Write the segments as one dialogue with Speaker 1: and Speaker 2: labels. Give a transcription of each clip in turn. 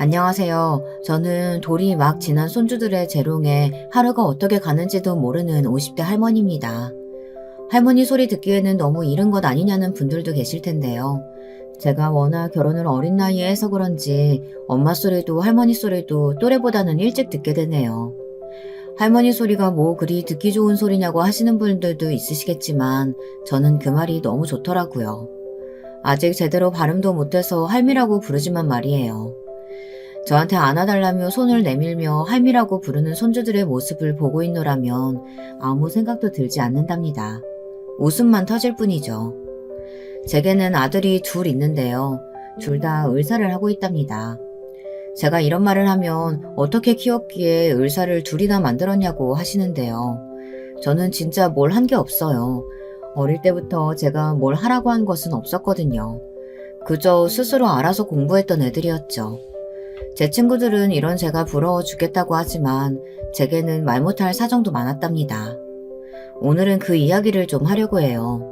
Speaker 1: 안녕하세요. 저는 돌이 막 지난 손주들의 재롱에 하루가 어떻게 가는지도 모르는 50대 할머니입니다. 할머니 소리 듣기에는 너무 이른 것 아니냐는 분들도 계실 텐데요. 제가 워낙 결혼을 어린 나이에 해서 그런지 엄마 소리도 할머니 소리도 또래보다는 일찍 듣게 되네요. 할머니 소리가 뭐 그리 듣기 좋은 소리냐고 하시는 분들도 있으시겠지만 저는 그 말이 너무 좋더라고요. 아직 제대로 발음도 못해서 할미라고 부르지만 말이에요. 저한테 안아달라며 손을 내밀며 할미라고 부르는 손주들의 모습을 보고 있노라면 아무 생각도 들지 않는답니다. 웃음만 터질 뿐이죠. 제게는 아들이 둘 있는데요. 둘 다 의사를 하고 있답니다. 제가 이런 말을 하면 어떻게 키웠기에 의사를 둘이나 만들었냐고 하시는데요. 저는 진짜 뭘 한 게 없어요. 어릴 때부터 제가 뭘 하라고 한 것은 없었거든요. 그저 스스로 알아서 공부했던 애들이었죠. 제 친구들은 이런 제가 부러워 죽겠다고 하지만 제게는 말 못할 사정도 많았답니다. 오늘은 그 이야기를 좀 하려고 해요.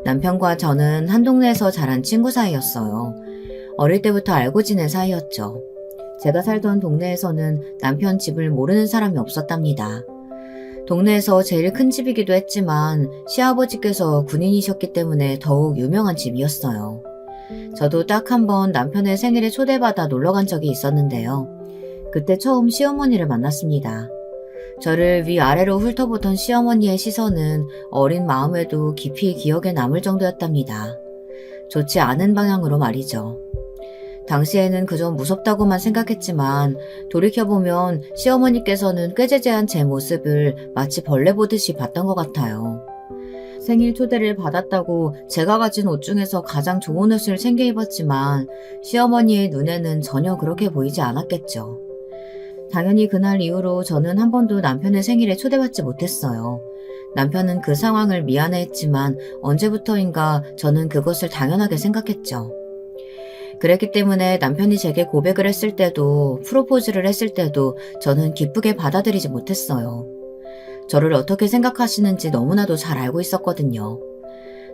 Speaker 1: 남편과 저는 한 동네에서 자란 친구 사이였어요. 어릴 때부터 알고 지낸 사이였죠. 제가 살던 동네에서는 남편 집을 모르는 사람이 없었답니다. 동네에서 제일 큰 집이기도 했지만 시아버지께서 군인이셨기 때문에 더욱 유명한 집이었어요. 저도 딱 한 번 남편의 생일에 초대받아 놀러 간 적이 있었는데요. 그때 처음 시어머니를 만났습니다. 저를 위아래로 훑어보던 시어머니의 시선은 어린 마음에도 깊이 기억에 남을 정도였답니다. 좋지 않은 방향으로 말이죠. 당시에는 그저 무섭다고만 생각했지만 돌이켜보면 시어머니께서는 꾀죄죄한 제 모습을 마치 벌레 보듯이 봤던 것 같아요. 생일 초대를 받았다고 제가 가진 옷 중에서 가장 좋은 옷을 챙겨 입었지만 시어머니의 눈에는 전혀 그렇게 보이지 않았겠죠. 당연히 그날 이후로 저는 한 번도 남편의 생일에 초대받지 못했어요. 남편은 그 상황을 미안해했지만 언제부터인가 저는 그것을 당연하게 생각했죠. 그랬기 때문에 남편이 제게 고백을 했을 때도 프로포즈를 했을 때도 저는 기쁘게 받아들이지 못했어요. 저를 어떻게 생각하시는지 너무나도 잘 알고 있었거든요.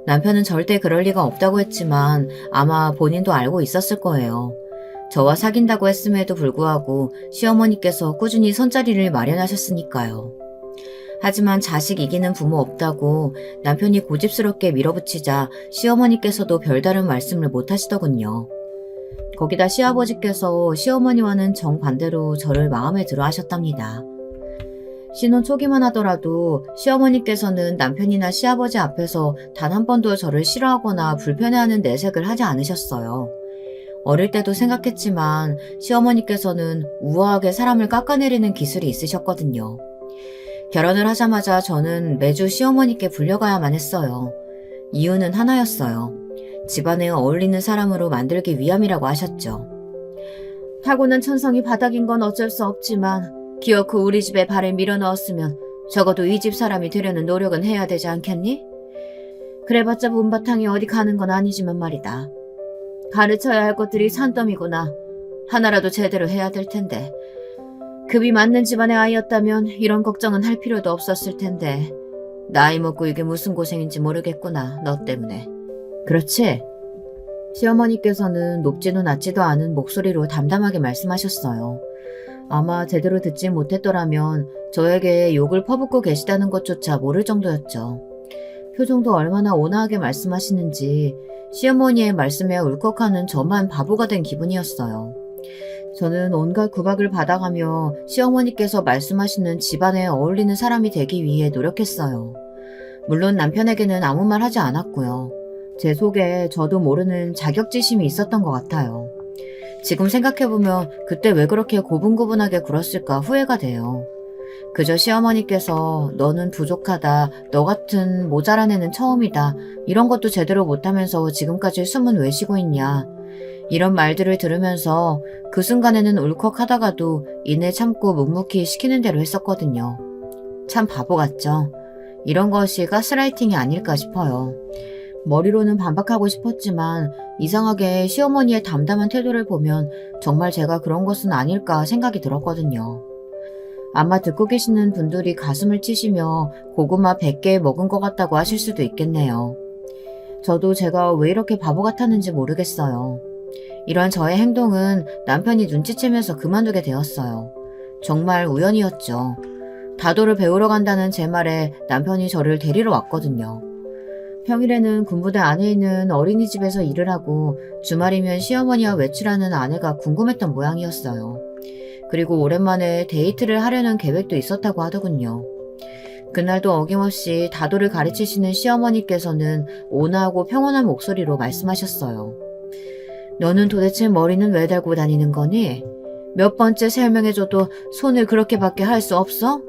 Speaker 1: 남편은 절대 그럴 리가 없다고 했지만 아마 본인도 알고 있었을 거예요. 저와 사귄다고 했음에도 불구하고 시어머니께서 꾸준히 선자리를 마련하셨으니까요. 하지만 자식 이기는 부모 없다고 남편이 고집스럽게 밀어붙이자 시어머니께서도 별다른 말씀을 못 하시더군요. 거기다 시아버지께서 시어머니와는 정반대로 저를 마음에 들어 하셨답니다. 신혼 초기만 하더라도 시어머니께서는 남편이나 시아버지 앞에서 단 한 번도 저를 싫어하거나 불편해하는 내색을 하지 않으셨어요. 어릴 때도 생각했지만 시어머니께서는 우아하게 사람을 깎아내리는 기술이 있으셨거든요. 결혼을 하자마자 저는 매주 시어머니께 불려가야만 했어요. 이유는 하나였어요. 집안에 어울리는 사람으로 만들기 위함이라고 하셨죠. 타고난 천성이 바닥인 건 어쩔 수 없지만 기어코 우리 집에 발을 밀어넣었으면 적어도 이 집 사람이 되려는 노력은 해야 되지 않겠니? 그래봤자 문바탕이 어디 가는 건 아니지만 말이다. 가르쳐야 할 것들이 산더미구나. 하나라도 제대로 해야 될 텐데. 급이 맞는 집안의 아이였다면 이런 걱정은 할 필요도 없었을 텐데. 나이 먹고 이게 무슨 고생인지 모르겠구나, 너 때문에. 그렇지? 시어머니께서는 높지도 낮지도 않은 목소리로 담담하게 말씀하셨어요. 아마 제대로 듣지 못했더라면 저에게 욕을 퍼붓고 계시다는 것조차 모를 정도였죠. 표정도 얼마나 온화하게 말씀하시는지 시어머니의 말씀에 울컥하는 저만 바보가 된 기분이었어요. 저는 온갖 구박을 받아가며 시어머니께서 말씀하시는 집안에 어울리는 사람이 되기 위해 노력했어요. 물론 남편에게는 아무 말 하지 않았고요. 제 속에 저도 모르는 자격지심이 있었던 것 같아요. 지금 생각해보면 그때 왜 그렇게 고분고분하게 굴었을까 후회가 돼요. 그저 시어머니께서 너는 부족하다, 너 같은 모자란 애는 처음이다, 이런 것도 제대로 못하면서 지금까지 숨은 왜 쉬고 있냐, 이런 말들을 들으면서 그 순간에는 울컥하다가도 이내 참고 묵묵히 시키는 대로 했었거든요. 참 바보 같죠? 이런 것이 가스라이팅이 아닐까 싶어요. 머리로는 반박하고 싶었지만 이상하게 시어머니의 담담한 태도를 보면 정말 제가 그런 것은 아닐까 생각이 들었거든요. 아마 듣고 계시는 분들이 가슴을 치시며 고구마 100개 먹은 것 같다고 하실 수도 있겠네요. 저도 제가 왜 이렇게 바보 같았는지 모르겠어요. 이런 저의 행동은 남편이 눈치채면서 그만두게 되었어요. 정말 우연이었죠. 다도를 배우러 간다는 제 말에 남편이 저를 데리러 왔거든요. 평일에는 군부대 안에 있는 어린이집에서 일을 하고 주말이면 시어머니와 외출하는 아내가 궁금했던 모양이었어요. 그리고 오랜만에 데이트를 하려는 계획도 있었다고 하더군요. 그날도 어김없이 다도를 가르치시는 시어머니께서는 온화하고 평온한 목소리로 말씀하셨어요. 너는 도대체 머리는 왜 달고 다니는 거니? 몇 번째 설명해줘도 손을 그렇게밖에 할 수 없어?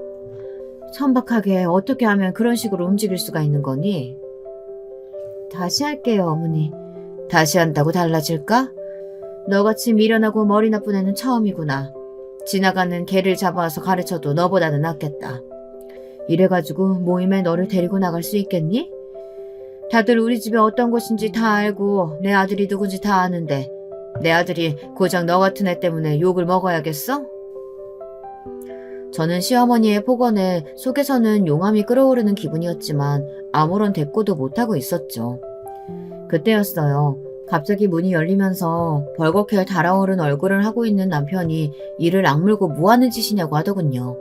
Speaker 1: 천박하게 어떻게 하면 그런 식으로 움직일 수가 있는 거니? 다시 할게요, 어머니. 다시 한다고 달라질까? 너같이 미련하고 머리 나쁜 애는 처음이구나. 지나가는 개를 잡아와서 가르쳐도 너보다는 낫겠다. 이래가지고 모임에 너를 데리고 나갈 수 있겠니? 다들 우리 집이 어떤 곳인지 다 알고 내 아들이 누군지 다 아는데 내 아들이 고작 너 같은 애 때문에 욕을 먹어야겠어? 저는 시어머니의 폭언에 속에서는 용암이 끓어오르는 기분이었지만 아무런 대꾸도 못하고 있었죠. 그때였어요. 갑자기 문이 열리면서 벌겋게 달아오른 얼굴을 하고 있는 남편이 이를 악물고 뭐하는 짓이냐고 하더군요.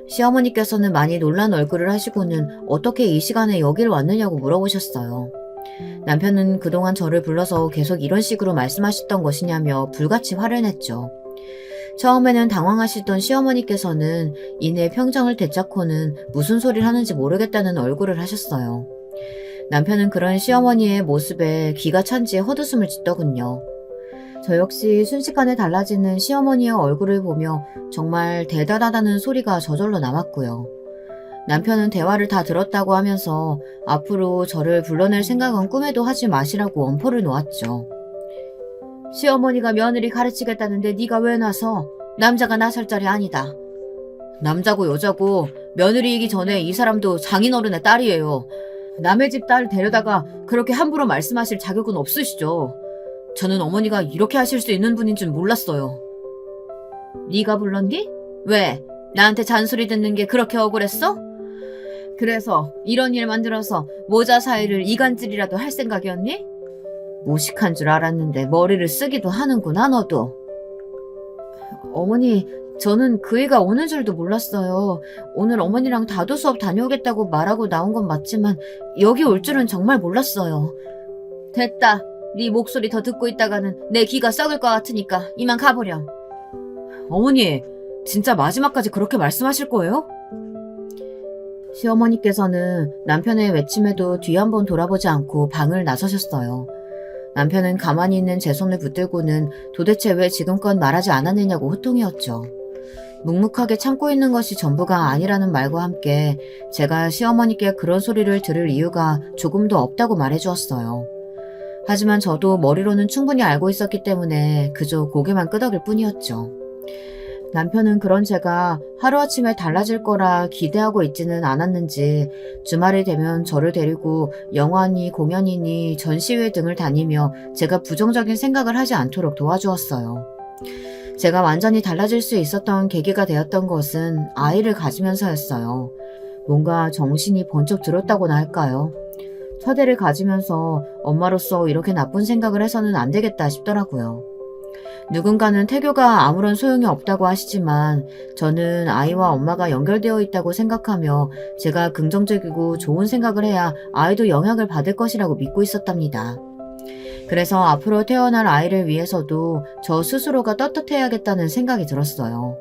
Speaker 1: 시어머니께서는 많이 놀란 얼굴을 하시고는 어떻게 이 시간에 여기를 왔느냐고 물어보셨어요. 남편은 그동안 저를 불러서 계속 이런 식으로 말씀하셨던 것이냐며 불같이 화를 냈죠. 처음에는 당황하시던 시어머니께서는 이내 평정을 되찾고는 무슨 소리를 하는지 모르겠다는 얼굴을 하셨어요. 남편은 그런 시어머니의 모습에 기가 찬지 헛웃음을 짓더군요. 저 역시 순식간에 달라지는 시어머니의 얼굴을 보며 정말 대단하다는 소리가 저절로 나왔고요. 남편은 대화를 다 들었다고 하면서 앞으로 저를 불러낼 생각은 꿈에도 하지 마시라고 엄포를 놓았죠. 시어머니가 며느리 가르치겠다는데 네가 왜 나서? 남자가 나설 자리 아니다. 남자고 여자고 며느리이기 전에 이 사람도 장인어른의 딸이에요. 남의 집 딸 데려다가 그렇게 함부로 말씀하실 자격은 없으시죠. 저는 어머니가 이렇게 하실 수 있는 분인 줄 몰랐어요. 네가 불렀니? 왜? 나한테 잔소리 듣는 게 그렇게 억울했어? 그래서 이런 일 만들어서 모자 사이를 이간질이라도 할 생각이었니? 무식한 줄 알았는데 머리를 쓰기도 하는구나 너도. 어머니, 저는 그 애가 오는 줄도 몰랐어요. 오늘 어머니랑 다도 수업 다녀오겠다고 말하고 나온 건 맞지만 여기 올 줄은 정말 몰랐어요. 됐다. 네 목소리 더 듣고 있다가는 내 귀가 썩을 것 같으니까 이만 가버렴. 어머니, 진짜 마지막까지 그렇게 말씀하실 거예요? 시어머니께서는 남편의 외침에도 뒤 한번 돌아보지 않고 방을 나서셨어요. 남편은 가만히 있는 제 손을 붙들고는 도대체 왜 지금껏 말하지 않았느냐고 호통이었죠. 묵묵하게 참고 있는 것이 전부가 아니라는 말과 함께 제가 시어머니께 그런 소리를 들을 이유가 조금도 없다고 말해주었어요. 하지만 저도 머리로는 충분히 알고 있었기 때문에 그저 고개만 끄덕일 뿐이었죠. 남편은 그런 제가 하루아침에 달라질 거라 기대하고 있지는 않았는지 주말이 되면 저를 데리고 영화니 공연이니 전시회 등을 다니며 제가 부정적인 생각을 하지 않도록 도와주었어요. 제가 완전히 달라질 수 있었던 계기가 되었던 것은 아이를 가지면서였어요. 뭔가 정신이 번쩍 들었다고나 할까요? 첫애를 가지면서 엄마로서 이렇게 나쁜 생각을 해서는 안 되겠다 싶더라고요. 누군가는 태교가 아무런 소용이 없다고 하시지만 저는 아이와 엄마가 연결되어 있다고 생각하며 제가 긍정적이고 좋은 생각을 해야 아이도 영향을 받을 것이라고 믿고 있었답니다. 그래서 앞으로 태어날 아이를 위해서도 저 스스로가 떳떳해야겠다는 생각이 들었어요.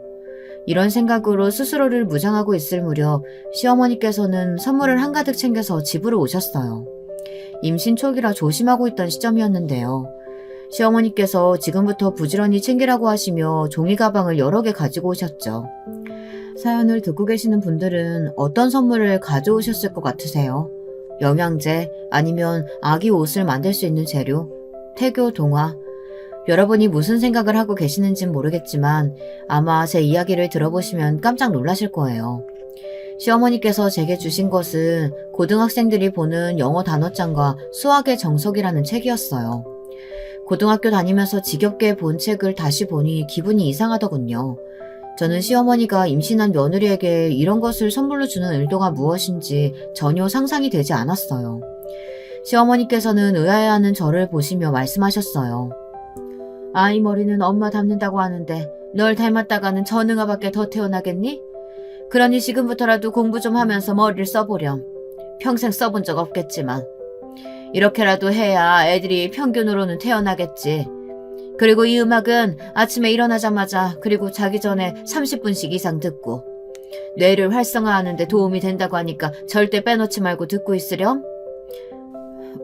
Speaker 1: 이런 생각으로 스스로를 무장하고 있을 무렵 시어머니께서는 선물을 한가득 챙겨서 집으로 오셨어요. 임신 초기라 조심하고 있던 시점이었는데요. 시어머니께서 지금부터 부지런히 챙기라고 하시며 종이 가방을 여러 개 가지고 오셨죠. 사연을 듣고 계시는 분들은 어떤 선물을 가져오셨을 것 같으세요? 영양제, 아니면 아기 옷을 만들 수 있는 재료, 태교 동화. 여러분이 무슨 생각을 하고 계시는진 모르겠지만 아마 제 이야기를 들어보시면 깜짝 놀라실 거예요. 시어머니께서 제게 주신 것은 고등학생들이 보는 영어 단어장과 수학의 정석이라는 책이었어요. 고등학교 다니면서 지겹게 본 책을 다시 보니 기분이 이상하더군요. 저는 시어머니가 임신한 며느리에게 이런 것을 선물로 주는 의도가 무엇인지 전혀 상상이 되지 않았어요. 시어머니께서는 의아해하는 저를 보시며 말씀하셨어요. 아이 머리는 엄마 닮는다고 하는데 널 닮았다가는 전응아밖에 더 태어나겠니? 그러니 지금부터라도 공부 좀 하면서 머리를 써보렴. 평생 써본 적 없겠지만. 이렇게라도 해야 애들이 평균으로는 태어나겠지. 그리고 이 음악은 아침에 일어나자마자 그리고 자기 전에 30분씩 이상 듣고 뇌를 활성화하는 데 도움이 된다고 하니까 절대 빼놓지 말고 듣고 있으렴.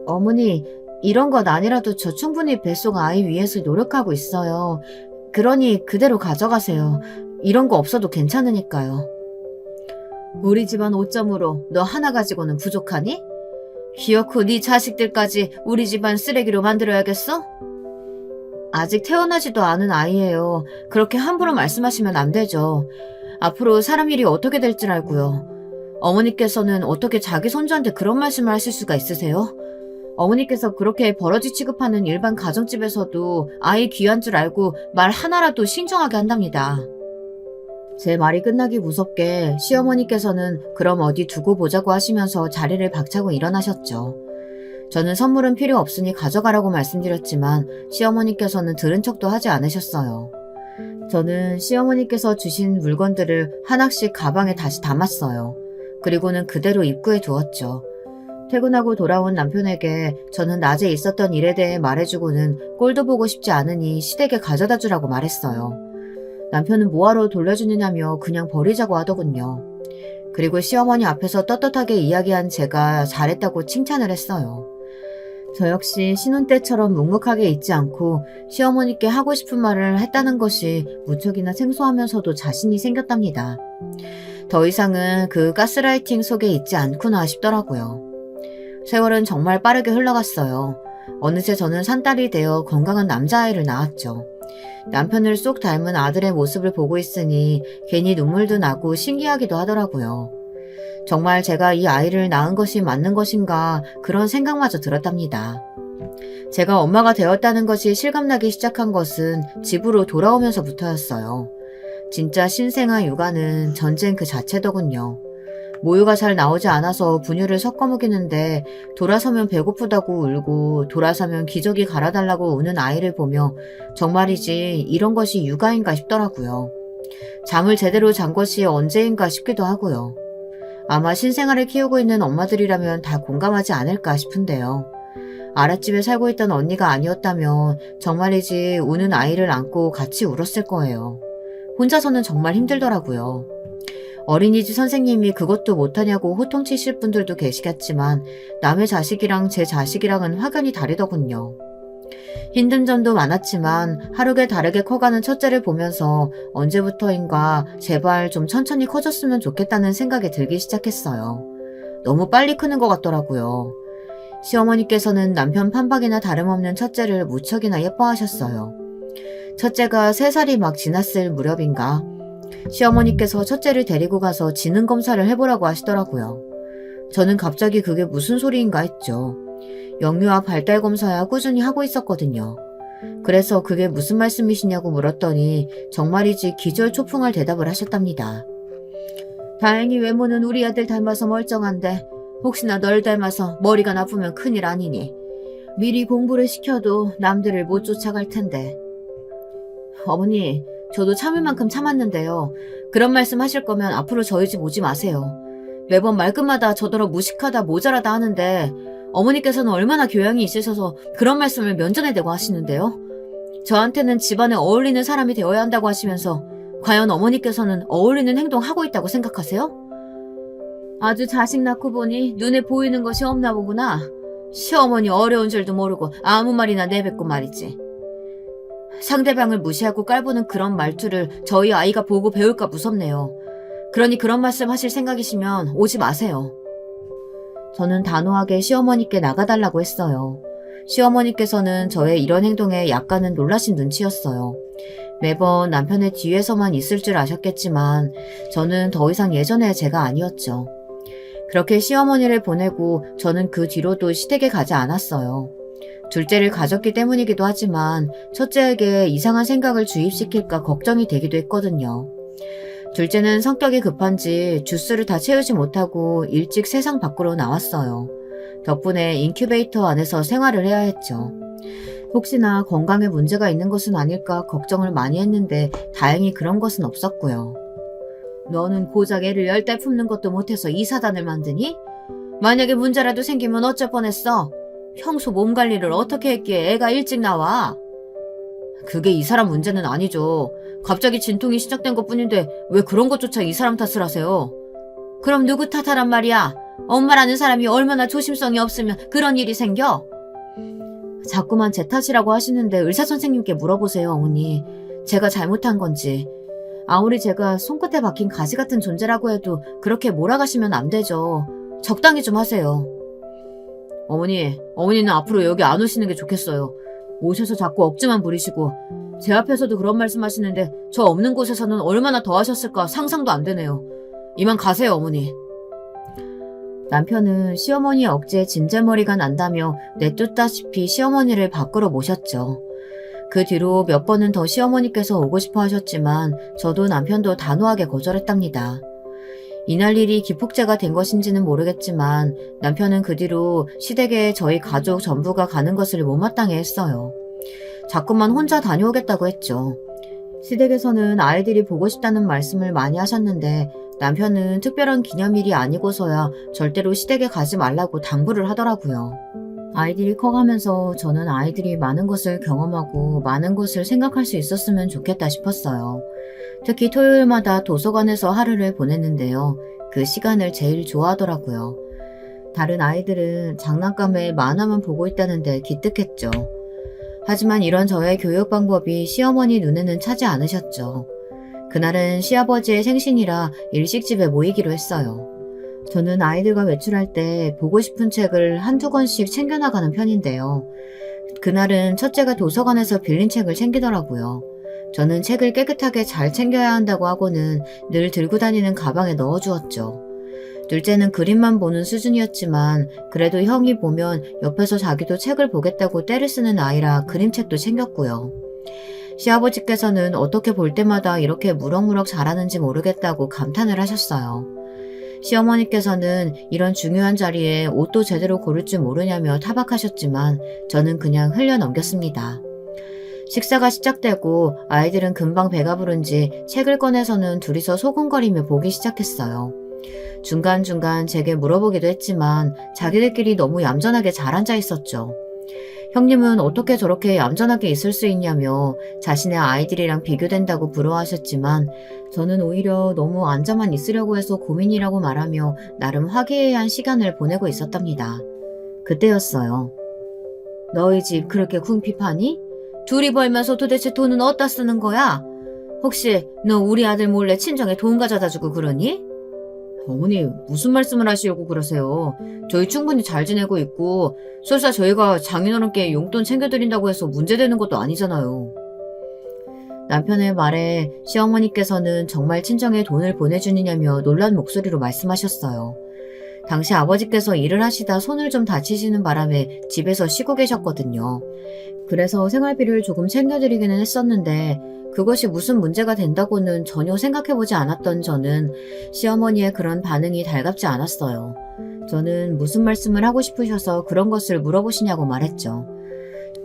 Speaker 1: 어머니, 이런 것 아니라도 저 충분히 뱃속 아이 위해서 노력하고 있어요. 그러니 그대로 가져가세요. 이런 거 없어도 괜찮으니까요. 우리 집안 5점으로 너 하나 가지고는 부족하니? 기어코 네 자식들까지 우리 집안 쓰레기로 만들어야겠어? 아직 태어나지도 않은 아이예요. 그렇게 함부로 말씀하시면 안 되죠. 앞으로 사람 일이 어떻게 될 줄 알고요. 어머니께서는 어떻게 자기 손주한테 그런 말씀을 하실 수가 있으세요? 어머니께서 그렇게 버러지 취급하는 일반 가정집에서도 아이 귀한 줄 알고 말 하나라도 신중하게 한답니다. 제 말이 끝나기 무섭게 시어머니께서는 그럼 어디 두고 보자고 하시면서 자리를 박차고 일어나셨죠. 저는 선물은 필요 없으니 가져가라고 말씀드렸지만 시어머니께서는 들은 척도 하지 않으셨어요. 저는 시어머니께서 주신 물건들을 하나씩 가방에 다시 담았어요. 그리고는 그대로 입구에 두었죠. 퇴근하고 돌아온 남편에게 저는 낮에 있었던 일에 대해 말해주고는 꼴도 보고 싶지 않으니 시댁에 가져다 주라고 말했어요. 남편은 뭐하러 돌려주느냐며 그냥 버리자고 하더군요. 그리고 시어머니 앞에서 떳떳하게 이야기한 제가 잘했다고 칭찬을 했어요. 저 역시 신혼 때처럼 묵묵하게 있지 않고 시어머니께 하고 싶은 말을 했다는 것이 무척이나 생소하면서도 자신이 생겼답니다. 더 이상은 그 가스라이팅 속에 있지 않구나 싶더라고요. 세월은 정말 빠르게 흘러갔어요. 어느새 저는 산딸이 되어 건강한 남자아이를 낳았죠. 남편을 쏙 닮은 아들의 모습을 보고 있으니 괜히 눈물도 나고 신기하기도 하더라고요. 정말 제가 이 아이를 낳은 것이 맞는 것인가 그런 생각마저 들었답니다. 제가 엄마가 되었다는 것이 실감나기 시작한 것은 집으로 돌아오면서부터였어요. 진짜 신생아 육아는 전쟁 그 자체더군요. 모유가 잘 나오지 않아서 분유를 섞어 먹이는데 돌아서면 배고프다고 울고 돌아서면 기저귀 갈아달라고 우는 아이를 보며 정말이지 이런 것이 육아인가 싶더라고요. 잠을 제대로 잔 것이 언제인가 싶기도 하고요. 아마 신생아를 키우고 있는 엄마들이라면 다 공감하지 않을까 싶은데요. 아랫집에 살고 있던 언니가 아니었다면 정말이지 우는 아이를 안고 같이 울었을 거예요. 혼자서는 정말 힘들더라고요. 어린이집 선생님이 그것도 못하냐고 호통치실 분들도 계시겠지만 남의 자식이랑 제 자식이랑은 확연히 다르더군요. 힘든 점도 많았지만 하루게 다르게 커가는 첫째를 보면서 언제부터인가 제발 좀 천천히 커졌으면 좋겠다는 생각이 들기 시작했어요. 너무 빨리 크는 것 같더라고요. 시어머니께서는 남편 판박이나 다름없는 첫째를 무척이나 예뻐하셨어요. 첫째가 3살이 막 지났을 무렵인가 시어머니께서 첫째를 데리고 가서 지능 검사를 해보라고 하시더라고요. 저는 갑자기 그게 무슨 소리인가 했죠. 영유아 발달 검사야 꾸준히 하고 있었거든요. 그래서 그게 무슨 말씀이시냐고 물었더니 정말이지 기절초풍할 대답을 하셨답니다. 다행히 외모는 우리 아들 닮아서 멀쩡한데 혹시나 널 닮아서 머리가 나쁘면 큰일 아니니 미리 공부를 시켜도 남들을 못 쫓아갈 텐데. 어머니, 저도 참을 만큼 참았는데요. 그런 말씀 하실 거면 앞으로 저희 집 오지 마세요. 매번 말끝마다 저더러 무식하다 모자라다 하는데 어머니께서는 얼마나 교양이 있으셔서 그런 말씀을 면전에 대고 하시는데요. 저한테는 집안에 어울리는 사람이 되어야 한다고 하시면서 과연 어머니께서는 어울리는 행동하고 있다고 생각하세요? 아주 자식 낳고 보니 눈에 보이는 것이 없나 보구나. 시어머니 어려운 줄도 모르고 아무 말이나 내뱉고 말이지. 상대방을 무시하고 깔보는 그런 말투를 저희 아이가 보고 배울까 무섭네요. 그러니 그런 말씀 하실 생각이시면 오지 마세요. 저는 단호하게 시어머니께 나가달라고 했어요. 시어머니께서는 저의 이런 행동에 약간은 놀라신 눈치였어요. 매번 남편의 뒤에서만 있을 줄 아셨겠지만 저는 더 이상 예전의 제가 아니었죠. 그렇게 시어머니를 보내고 저는 그 뒤로도 시댁에 가지 않았어요. 둘째를 가졌기 때문이기도 하지만 첫째에게 이상한 생각을 주입시킬까 걱정이 되기도 했거든요. 둘째는 성격이 급한지 주스를 다 채우지 못하고 일찍 세상 밖으로 나왔어요. 덕분에 인큐베이터 안에서 생활을 해야 했죠. 혹시나 건강에 문제가 있는 것은 아닐까 걱정을 많이 했는데 다행히 그런 것은 없었고요. 너는 고작 애를 10달 품는 것도 못해서 이 사단을 만드니? 만약에 문제라도 생기면 어쩔 뻔했어? 평소 몸 관리를 어떻게 했기에 애가 일찍 나와? 그게 이 사람 문제는 아니죠. 갑자기 진통이 시작된 것뿐인데 왜 그런 것조차 이 사람 탓을 하세요? 그럼 누구 탓하란 말이야? 엄마라는 사람이 얼마나 조심성이 없으면 그런 일이 생겨? 자꾸만 제 탓이라고 하시는데 의사 선생님께 물어보세요, 어머니. 제가 잘못한 건지. 아무리 제가 손끝에 박힌 가시 같은 존재라고 해도 그렇게 몰아가시면 안 되죠. 적당히 좀 하세요. 어머니는 앞으로 여기 안 오시는 게 좋겠어요. 오셔서 자꾸 억지만 부리시고 제 앞에서도 그런 말씀하시는데 저 없는 곳에서는 얼마나 더 하셨을까 상상도 안 되네요. 이만 가세요, 어머니. 남편은 시어머니의 억지에 진절머리가 난다며 내쫓다시피 시어머니를 밖으로 모셨죠. 그 뒤로 몇 번은 더 시어머니께서 오고 싶어 하셨지만 저도 남편도 단호하게 거절했답니다. 이날 일이 기폭제가 된 것인지는 모르겠지만 남편은 그 뒤로 시댁에 저희 가족 전부가 가는 것을 못마땅해 했어요. 자꾸만 혼자 다녀오겠다고 했죠. 시댁에서는 아이들이 보고 싶다는 말씀을 많이 하셨는데 남편은 특별한 기념일이 아니고서야 절대로 시댁에 가지 말라고 당부를 하더라고요. 아이들이 커가면서 저는 아이들이 많은 것을 경험하고 많은 것을 생각할 수 있었으면 좋겠다 싶었어요. 특히 토요일마다 도서관에서 하루를 보냈는데요. 그 시간을 제일 좋아하더라고요. 다른 아이들은 장난감에 만화만 보고 있다는데 기특했죠. 하지만 이런 저의 교육 방법이 시어머니 눈에는 차지 않으셨죠. 그날은 시아버지의 생신이라 일식집에 모이기로 했어요. 저는 아이들과 외출할 때 보고 싶은 책을 한두 권씩 챙겨나가는 편인데요. 그날은 첫째가 도서관에서 빌린 책을 챙기더라고요. 저는 책을 깨끗하게 잘 챙겨야 한다고 하고는 늘 들고 다니는 가방에 넣어주었죠. 둘째는 그림만 보는 수준이었지만 그래도 형이 보면 옆에서 자기도 책을 보겠다고 떼를 쓰는 아이라 그림책도 챙겼고요. 시아버지께서는 어떻게 볼 때마다 이렇게 무럭무럭 자라는지 모르겠다고 감탄을 하셨어요. 시어머니께서는 이런 중요한 자리에 옷도 제대로 고를 줄 모르냐며 타박하셨지만 저는 그냥 흘려넘겼습니다. 식사가 시작되고 아이들은 금방 배가 부른지 책을 꺼내서는 둘이서 소곤거리며 보기 시작했어요. 중간중간 제게 물어보기도 했지만 자기들끼리 너무 얌전하게 잘 앉아 있었죠. 형님은 어떻게 저렇게 얌전하게 있을 수 있냐며 자신의 아이들이랑 비교된다고 부러워하셨지만 저는 오히려 너무 앉아만 있으려고 해서 고민이라고 말하며 나름 화기애애한 시간을 보내고 있었답니다. 그때였어요. 너희 집 그렇게 궁핍하니? 둘이 벌면서 도대체 돈은 어디다 쓰는 거야? 혹시 너 우리 아들 몰래 친정에 돈 가져다 주고 그러니? 어머니 무슨 말씀을 하시려고 그러세요. 저희 충분히 잘 지내고 있고 설사 저희가 장인어른께 용돈 챙겨드린다고 해서 문제되는 것도 아니잖아요. 남편의 말에 시어머니께서는 정말 친정에 돈을 보내주느냐며 놀란 목소리로 말씀하셨어요. 당시 아버지께서 일을 하시다 손을 좀 다치시는 바람에 집에서 쉬고 계셨거든요. 그래서 생활비를 조금 챙겨드리기는 했었는데 그것이 무슨 문제가 된다고는 전혀 생각해보지 않았던 저는 시어머니의 그런 반응이 달갑지 않았어요. 저는 무슨 말씀을 하고 싶으셔서 그런 것을 물어보시냐고 말했죠.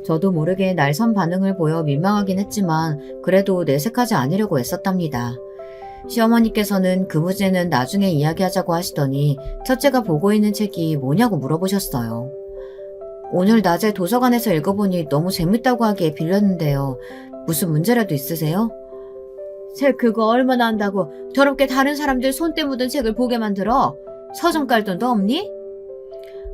Speaker 1: 저도 모르게 날선 반응을 보여 민망하긴 했지만 그래도 내색하지 않으려고 애썼답니다. 시어머니께서는 그 문제는 나중에 이야기하자고 하시더니 첫째가 보고 있는 책이 뭐냐고 물어보셨어요. 오늘 낮에 도서관에서 읽어보니 너무 재밌다고 하기에 빌렸는데요. 무슨 문제라도 있으세요? 책 그거 얼마나 한다고 더럽게 다른 사람들 손때 묻은 책을 보게 만들어? 서점 갈 돈도 없니?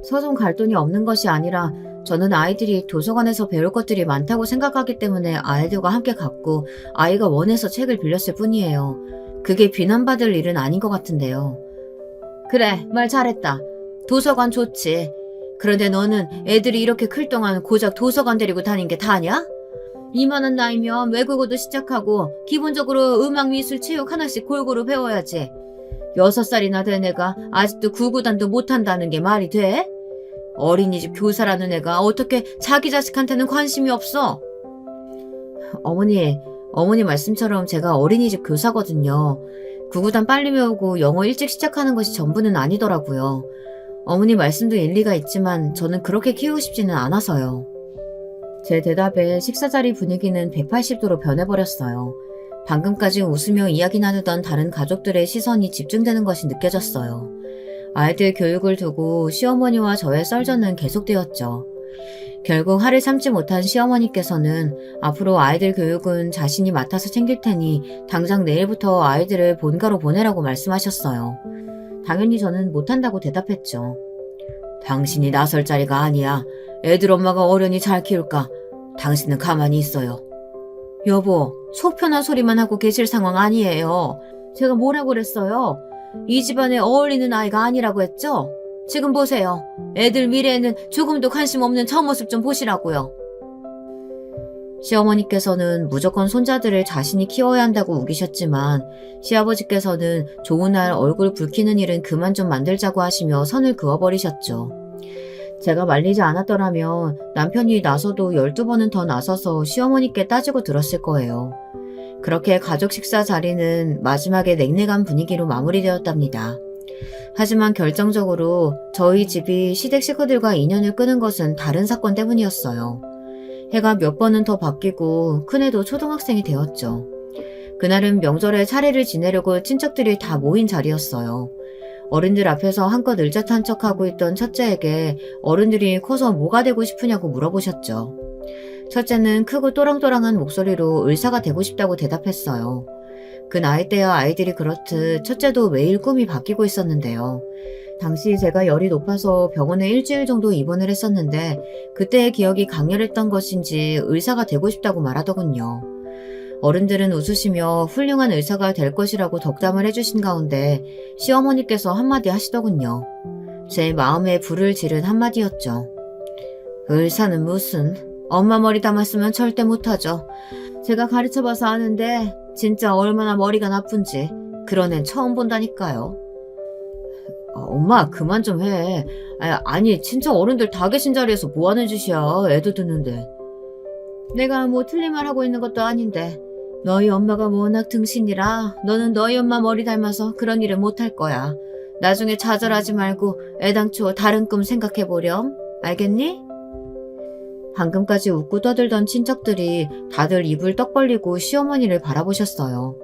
Speaker 1: 서점 갈 돈이 없는 것이 아니라 저는 아이들이 도서관에서 배울 것들이 많다고 생각하기 때문에 아이들과 함께 갔고 아이가 원해서 책을 빌렸을 뿐이에요. 그게 비난받을 일은 아닌 것 같은데요. 그래, 말 잘했다. 도서관 좋지. 그런데 너는 애들이 이렇게 클 동안 고작 도서관 데리고 다닌 게 다냐? 이만한 나이면 외국어도 시작하고 기본적으로 음악, 미술, 체육 하나씩 골고루 배워야지. 6살이나 된 애가 아직도 구구단도 못한다는 게 말이 돼? 어린이집 교사라는 애가 어떻게 자기 자식한테는 관심이 없어? 어머니 말씀처럼 제가 어린이집 교사거든요. 구구단 빨리 배우고 영어 일찍 시작하는 것이 전부는 아니더라고요. 어머니 말씀도 일리가 있지만 저는 그렇게 키우고 싶지는 않아서요. 제 대답에 식사 자리 분위기는 180도로 변해버렸어요. 방금까지 웃으며 이야기 나누던 다른 가족들의 시선이 집중되는 것이 느껴졌어요. 아이들 교육을 두고 시어머니와 저의 썰전은 계속되었죠. 결국 화를 참지 못한 시어머니께서는 앞으로 아이들 교육은 자신이 맡아서 챙길 테니 당장 내일부터 아이들을 본가로 보내라고 말씀하셨어요. 당연히 저는 못한다고 대답했죠. 당신이 나설 자리가 아니야. 애들 엄마가 어련히 잘 키울까? 당신은 가만히 있어요. 여보, 속 편한 소리만 하고 계실 상황 아니에요. 제가 뭐라고 그랬어요? 이 집안에 어울리는 아이가 아니라고 했죠? 지금 보세요. 애들 미래에는 조금도 관심 없는 저 모습 좀 보시라고요. 시어머니께서는 무조건 손자들을 자신이 키워야 한다고 우기셨지만 시아버지께서는 좋은 날 얼굴 붉히는 일은 그만 좀 만들자고 하시며 선을 그어버리셨죠. 제가 말리지 않았더라면 남편이 나서도 12번은 더 나서서 시어머니께 따지고 들었을 거예요. 그렇게 가족 식사 자리는 마지막에 냉랭한 분위기로 마무리되었답니다. 하지만 결정적으로 저희 집이 시댁 식구들과 인연을 끊은 것은 다른 사건 때문이었어요. 해가 몇 번은 더 바뀌고 큰애도 초등학생이 되었죠. 그날은 명절에 차례를 지내려고 친척들이 다 모인 자리였어요. 어른들 앞에서 한껏 을젓한 척하고 있던 첫째에게 어른들이 커서 뭐가 되고 싶으냐고 물어보셨죠. 첫째는 크고 또랑또랑한 목소리로 의사가 되고 싶다고 대답했어요. 그 나이대야 아이들이 그렇듯 첫째도 매일 꿈이 바뀌고 있었는데요. 당시 제가 열이 높아서 병원에 일주일 정도 입원을 했었는데 그때의 기억이 강렬했던 것인지 의사가 되고 싶다고 말하더군요. 어른들은 웃으시며 훌륭한 의사가 될 것이라고 덕담을 해주신 가운데 시어머니께서 한마디 하시더군요. 제 마음에 불을 지른 한마디였죠. 의사는 무슨, 엄마 머리 담았으면 절대 못하죠. 제가 가르쳐봐서 아는데 진짜 얼마나 머리가 나쁜지 그런 앤 처음 본다니까요. 엄마 그만 좀 해. 아니 친척 어른들 다 계신 자리에서 뭐하는 짓이야. 애도 듣는데. 내가 뭐 틀린 말 하고 있는 것도 아닌데 너희 엄마가 워낙 등신이라 너는 너희 엄마 머리 닮아서 그런 일을 못할 거야. 나중에 좌절하지 말고 애당초 다른 꿈 생각해보렴. 알겠니? 방금까지 웃고 떠들던 친척들이 다들 입을 떡 벌리고 시어머니를 바라보셨어요.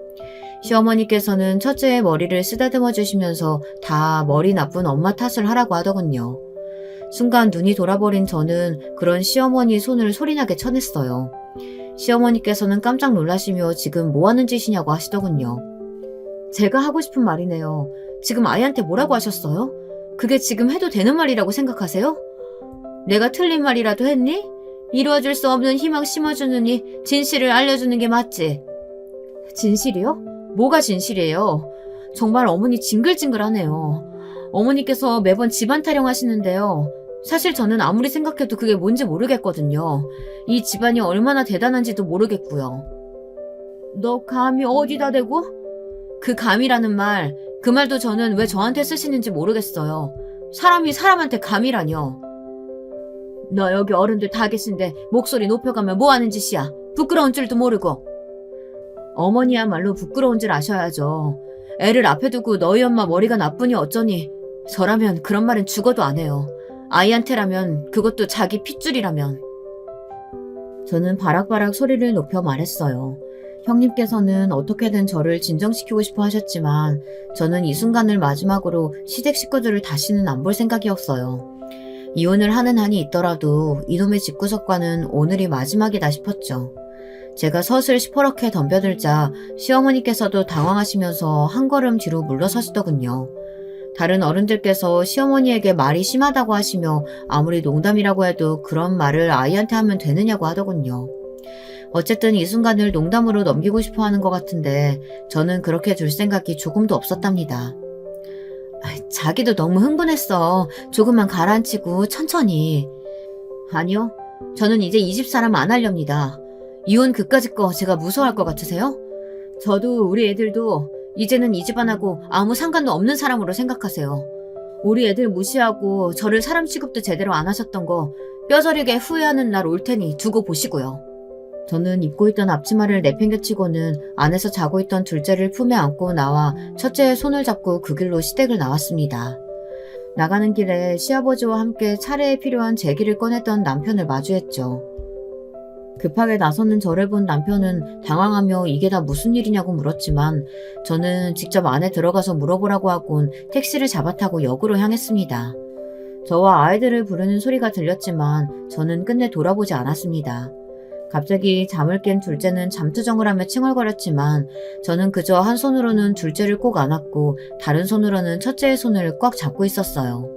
Speaker 1: 시어머니께서는 첫째의 머리를 쓰다듬어 주시면서 다 머리 나쁜 엄마 탓을 하라고 하더군요. 순간 눈이 돌아버린 저는 그런 시어머니 손을 소리나게 쳐냈어요. 시어머니께서는 깜짝 놀라시며 지금 뭐하는 짓이냐고 하시더군요. 제가 하고 싶은 말이네요. 지금 아이한테 뭐라고 하셨어요? 그게 지금 해도 되는 말이라고 생각하세요? 내가 틀린 말이라도 했니? 이루어질 수 없는 희망 심어주느니 진실을 알려주는 게 맞지. 진실이요? 뭐가 진실이에요? 정말 어머니 징글징글하네요. 어머니께서 매번 집안 타령하시는데요. 사실 저는 아무리 생각해도 그게 뭔지 모르겠거든요. 이 집안이 얼마나 대단한지도 모르겠고요. 너 감히 어디다 대고? 그 감이라는 말, 그 말도 저는 왜 저한테 쓰시는지 모르겠어요. 사람이 사람한테 감이라뇨. 너 여기 어른들 다 계신데 목소리 높여가면 뭐하는 짓이야. 부끄러운 줄도 모르고. 어머니야말로 부끄러운 줄 아셔야죠. 애를 앞에 두고 너희 엄마 머리가 나쁘니 어쩌니. 저라면 그런 말은 죽어도 안 해요. 아이한테라면 그것도 자기 핏줄이라면. 저는 바락바락 소리를 높여 말했어요. 형님께서는 어떻게든 저를 진정시키고 싶어 하셨지만 저는 이 순간을 마지막으로 시댁 식구들을 다시는 안 볼 생각이었어요. 이혼을 하는 한이 있더라도 이놈의 집구석과는 오늘이 마지막이다 싶었죠. 제가 서슬 시퍼렇게 덤벼들자 시어머니께서도 당황하시면서 한 걸음 뒤로 물러서시더군요. 다른 어른들께서 시어머니에게 말이 심하다고 하시며 아무리 농담이라고 해도 그런 말을 아이한테 하면 되느냐고 하더군요. 어쨌든 이 순간을 농담으로 넘기고 싶어 하는 것 같은데 저는 그렇게 둘 생각이 조금도 없었답니다. 자기도 너무 흥분했어. 조금만 가라앉히고 천천히. 아니요. 저는 이제 이 집 사람 안 하렵니다. 이혼 그까짓 거 제가 무서워할 것 같으세요? 저도 우리 애들도 이제는 이 집안하고 아무 상관도 없는 사람으로 생각하세요. 우리 애들 무시하고 저를 사람 취급도 제대로 안 하셨던 거 뼈저리게 후회하는 날 올 테니 두고 보시고요. 저는 입고 있던 앞치마를 내팽개치고는 안에서 자고 있던 둘째를 품에 안고 나와 첫째의 손을 잡고 그 길로 시댁을 나왔습니다. 나가는 길에 시아버지와 함께 차례에 필요한 제기를 꺼냈던 남편을 마주했죠. 급하게 나서는 저를 본 남편은 당황하며 이게 다 무슨 일이냐고 물었지만 저는 직접 안에 들어가서 물어보라고 하곤 택시를 잡아 타고 역으로 향했습니다. 저와 아이들을 부르는 소리가 들렸지만 저는 끝내 돌아보지 않았습니다. 갑자기 잠을 깬 둘째는 잠투정을 하며 칭얼거렸지만 저는 그저 한 손으로는 둘째를 꼭 안았고 다른 손으로는 첫째의 손을 꽉 잡고 있었어요.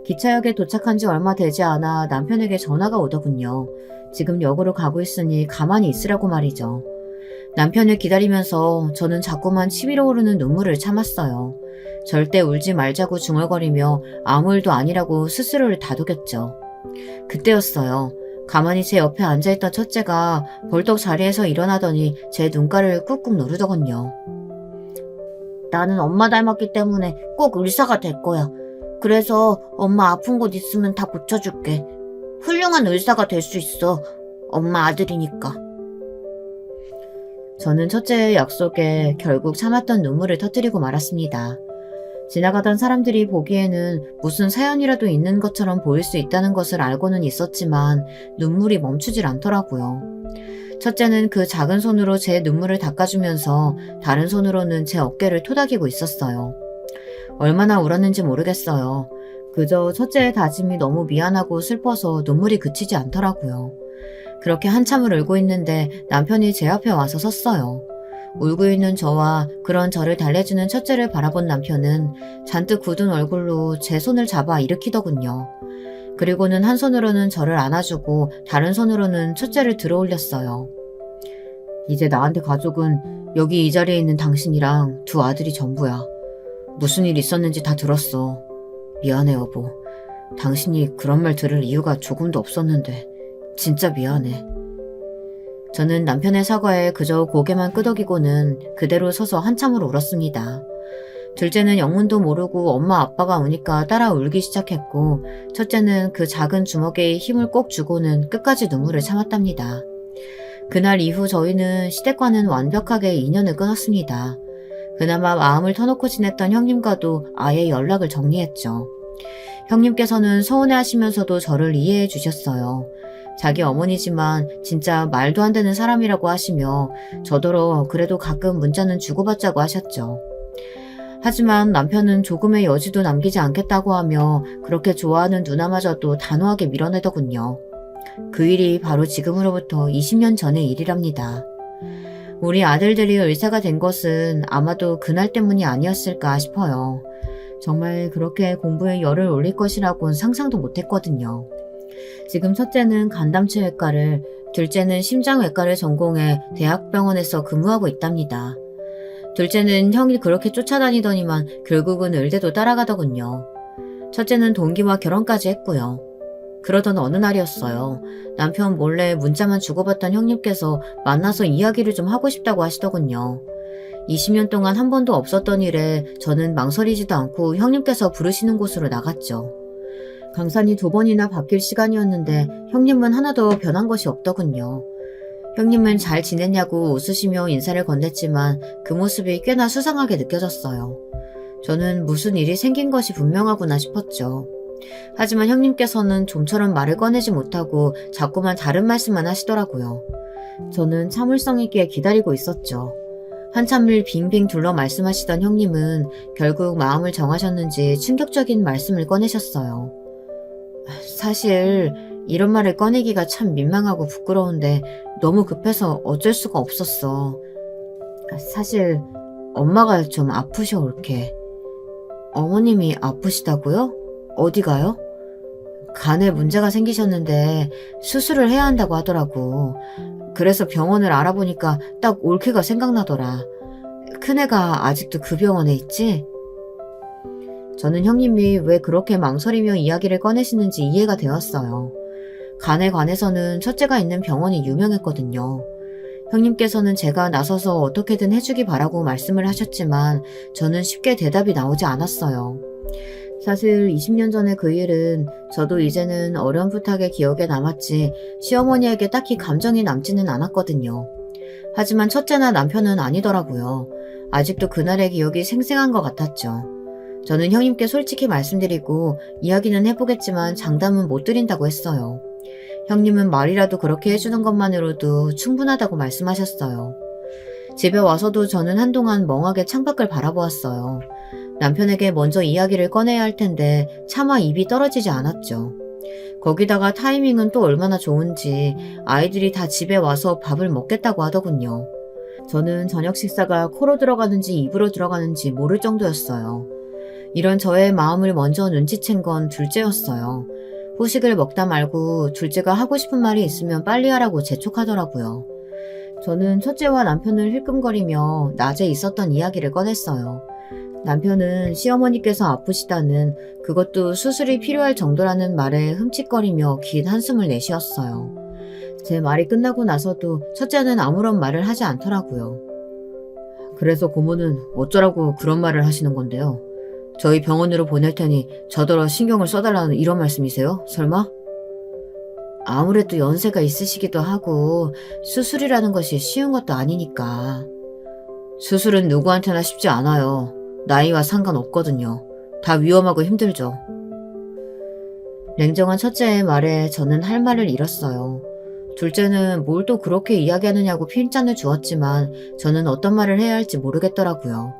Speaker 1: 기차역에 도착한 지 얼마 되지 않아 남편에게 전화가 오더군요. 지금 역으로 가고 있으니 가만히 있으라고 말이죠. 남편을 기다리면서 저는 자꾸만 치밀어 오르는 눈물을 참았어요. 절대 울지 말자고 중얼거리며 아무 일도 아니라고 스스로를 다독였죠. 그때였어요. 가만히 제 옆에 앉아있던 첫째가 벌떡 자리에서 일어나더니 제 눈가를 꾹꾹 누르더군요. 나는 엄마 닮았기 때문에 꼭 의사가 될 거야. 그래서 엄마 아픈 곳 있으면 다 고쳐줄게. 훌륭한 의사가 될 수 있어. 엄마 아들이니까. 저는 첫째의 약속에 결국 참았던 눈물을 터뜨리고 말았습니다. 지나가던 사람들이 보기에는 무슨 사연이라도 있는 것처럼 보일 수 있다는 것을 알고는 있었지만 눈물이 멈추질 않더라고요. 첫째는 그 작은 손으로 제 눈물을 닦아주면서 다른 손으로는 제 어깨를 토닥이고 있었어요. 얼마나 울었는지 모르겠어요. 그저 첫째의 다짐이 너무 미안하고 슬퍼서 눈물이 그치지 않더라고요. 그렇게 한참을 울고 있는데 남편이 제 앞에 와서 섰어요. 울고 있는 저와 그런 저를 달래주는 첫째를 바라본 남편은 잔뜩 굳은 얼굴로 제 손을 잡아 일으키더군요. 그리고는 한 손으로는 저를 안아주고 다른 손으로는 첫째를 들어 올렸어요. 이제 나한테 가족은 여기 이 자리에 있는 당신이랑 두 아들이 전부야. 무슨 일 있었는지 다 들었어. 미안해 여보. 당신이 그런 말 들을 이유가 조금도 없었는데 진짜 미안해. 저는 남편의 사과에 그저 고개만 끄덕이고는 그대로 서서 한참을 울었습니다. 둘째는 영문도 모르고 엄마 아빠가 우니까 따라 울기 시작했고 첫째는 그 작은 주먹에 힘을 꼭 주고는 끝까지 눈물을 참았답니다. 그날 이후 저희는 시댁과는 완벽하게 인연을 끊었습니다. 그나마 마음을 터놓고 지냈던 형님과도 아예 연락을 정리했죠. 형님께서는 서운해하시면서도 저를 이해해 주셨어요. 자기 어머니지만 진짜 말도 안 되는 사람이라고 하시며 저더러 그래도 가끔 문자는 주고받자고 하셨죠. 하지만 남편은 조금의 여지도 남기지 않겠다고 하며 그렇게 좋아하는 누나마저도 단호하게 밀어내더군요. 그 일이 바로 지금으로부터 20년 전의 일이랍니다. 우리 아들들이 의사가 된 것은 아마도 그날 때문이 아니었을까 싶어요. 정말 그렇게 공부에 열을 올릴 것이라고는 상상도 못했거든요. 지금 첫째는 간담체외과를, 둘째는 심장외과를 전공해 대학병원에서 근무하고 있답니다. 둘째는 형이 그렇게 쫓아다니더니만 결국은 의대도 따라가더군요. 첫째는 동기와 결혼까지 했고요. 그러던 어느 날이었어요. 남편 몰래 문자만 주고받던 형님께서 만나서 이야기를 좀 하고 싶다고 하시더군요. 20년 동안 한 번도 없었던 일에 저는 망설이지도 않고 형님께서 부르시는 곳으로 나갔죠. 강산이 2번이나 바뀔 시간이었는데 형님은 하나도 변한 것이 없더군요. 형님은 잘 지냈냐고 웃으시며 인사를 건넸지만 그 모습이 꽤나 수상하게 느껴졌어요. 저는 무슨 일이 생긴 것이 분명하구나 싶었죠. 하지만 형님께서는 좀처럼 말을 꺼내지 못하고 자꾸만 다른 말씀만 하시더라고요. 저는 참을성 있게 기다리고 있었죠. 한참을 빙빙 둘러 말씀하시던 형님은 결국 마음을 정하셨는지 충격적인 말씀을 꺼내셨어요. 사실 이런 말을 꺼내기가 참 민망하고 부끄러운데 너무 급해서 어쩔 수가 없었어. 사실 엄마가 좀 아프셔 올케. 어머님이 아프시다고요? 어디가요? 간에 문제가 생기셨는데 수술을 해야 한다고 하더라고. 그래서 병원을 알아보니까 딱 올케가 생각나더라. 큰애가 아직도 그 병원에 있지? 저는 형님이 왜 그렇게 망설이며 이야기를 꺼내시는지 이해가 되었어요. 간에 관해서는 첫째가 있는 병원이 유명했거든요. 형님께서는 제가 나서서 어떻게든 해주기 바라고 말씀을 하셨지만 저는 쉽게 대답이 나오지 않았어요. 사실 20년 전의 그 일은 저도 이제는 어렴풋하게 기억에 남았지 시어머니에게 딱히 감정이 남지는 않았거든요. 하지만 첫째나 남편은 아니더라고요. 아직도 그날의 기억이 생생한 것 같았죠. 저는 형님께 솔직히 말씀드리고 이야기는 해보겠지만 장담은 못 드린다고 했어요. 형님은 말이라도 그렇게 해주는 것만으로도 충분하다고 말씀하셨어요. 집에 와서도 저는 한동안 멍하게 창밖을 바라보았어요. 남편에게 먼저 이야기를 꺼내야 할 텐데 차마 입이 떨어지지 않았죠. 거기다가 타이밍은 또 얼마나 좋은지 아이들이 다 집에 와서 밥을 먹겠다고 하더군요. 저는 저녁 식사가 코로 들어가는지 입으로 들어가는지 모를 정도였어요. 이런 저의 마음을 먼저 눈치챈 건 둘째였어요. 후식을 먹다 말고 둘째가 하고 싶은 말이 있으면 빨리 하라고 재촉하더라고요. 저는 첫째와 남편을 힐끔거리며 낮에 있었던 이야기를 꺼냈어요. 남편은 시어머니께서 아프시다는, 그것도 수술이 필요할 정도라는 말에 흠칫거리며 긴 한숨을 내쉬었어요. 제 말이 끝나고 나서도 첫째는 아무런 말을 하지 않더라고요. 그래서 고모는 어쩌라고 그런 말을 하시는 건데요? 저희 병원으로 보낼 테니 저더러 신경을 써달라는 이런 말씀이세요? 설마? 아무래도 연세가 있으시기도 하고 수술이라는 것이 쉬운 것도 아니니까. 수술은 누구한테나 쉽지 않아요. 나이와 상관없거든요. 다 위험하고 힘들죠. 냉정한 첫째의 말에 저는 할 말을 잃었어요. 둘째는 뭘 또 그렇게 이야기하느냐고 핀잔을 주었지만 저는 어떤 말을 해야 할지 모르겠더라고요.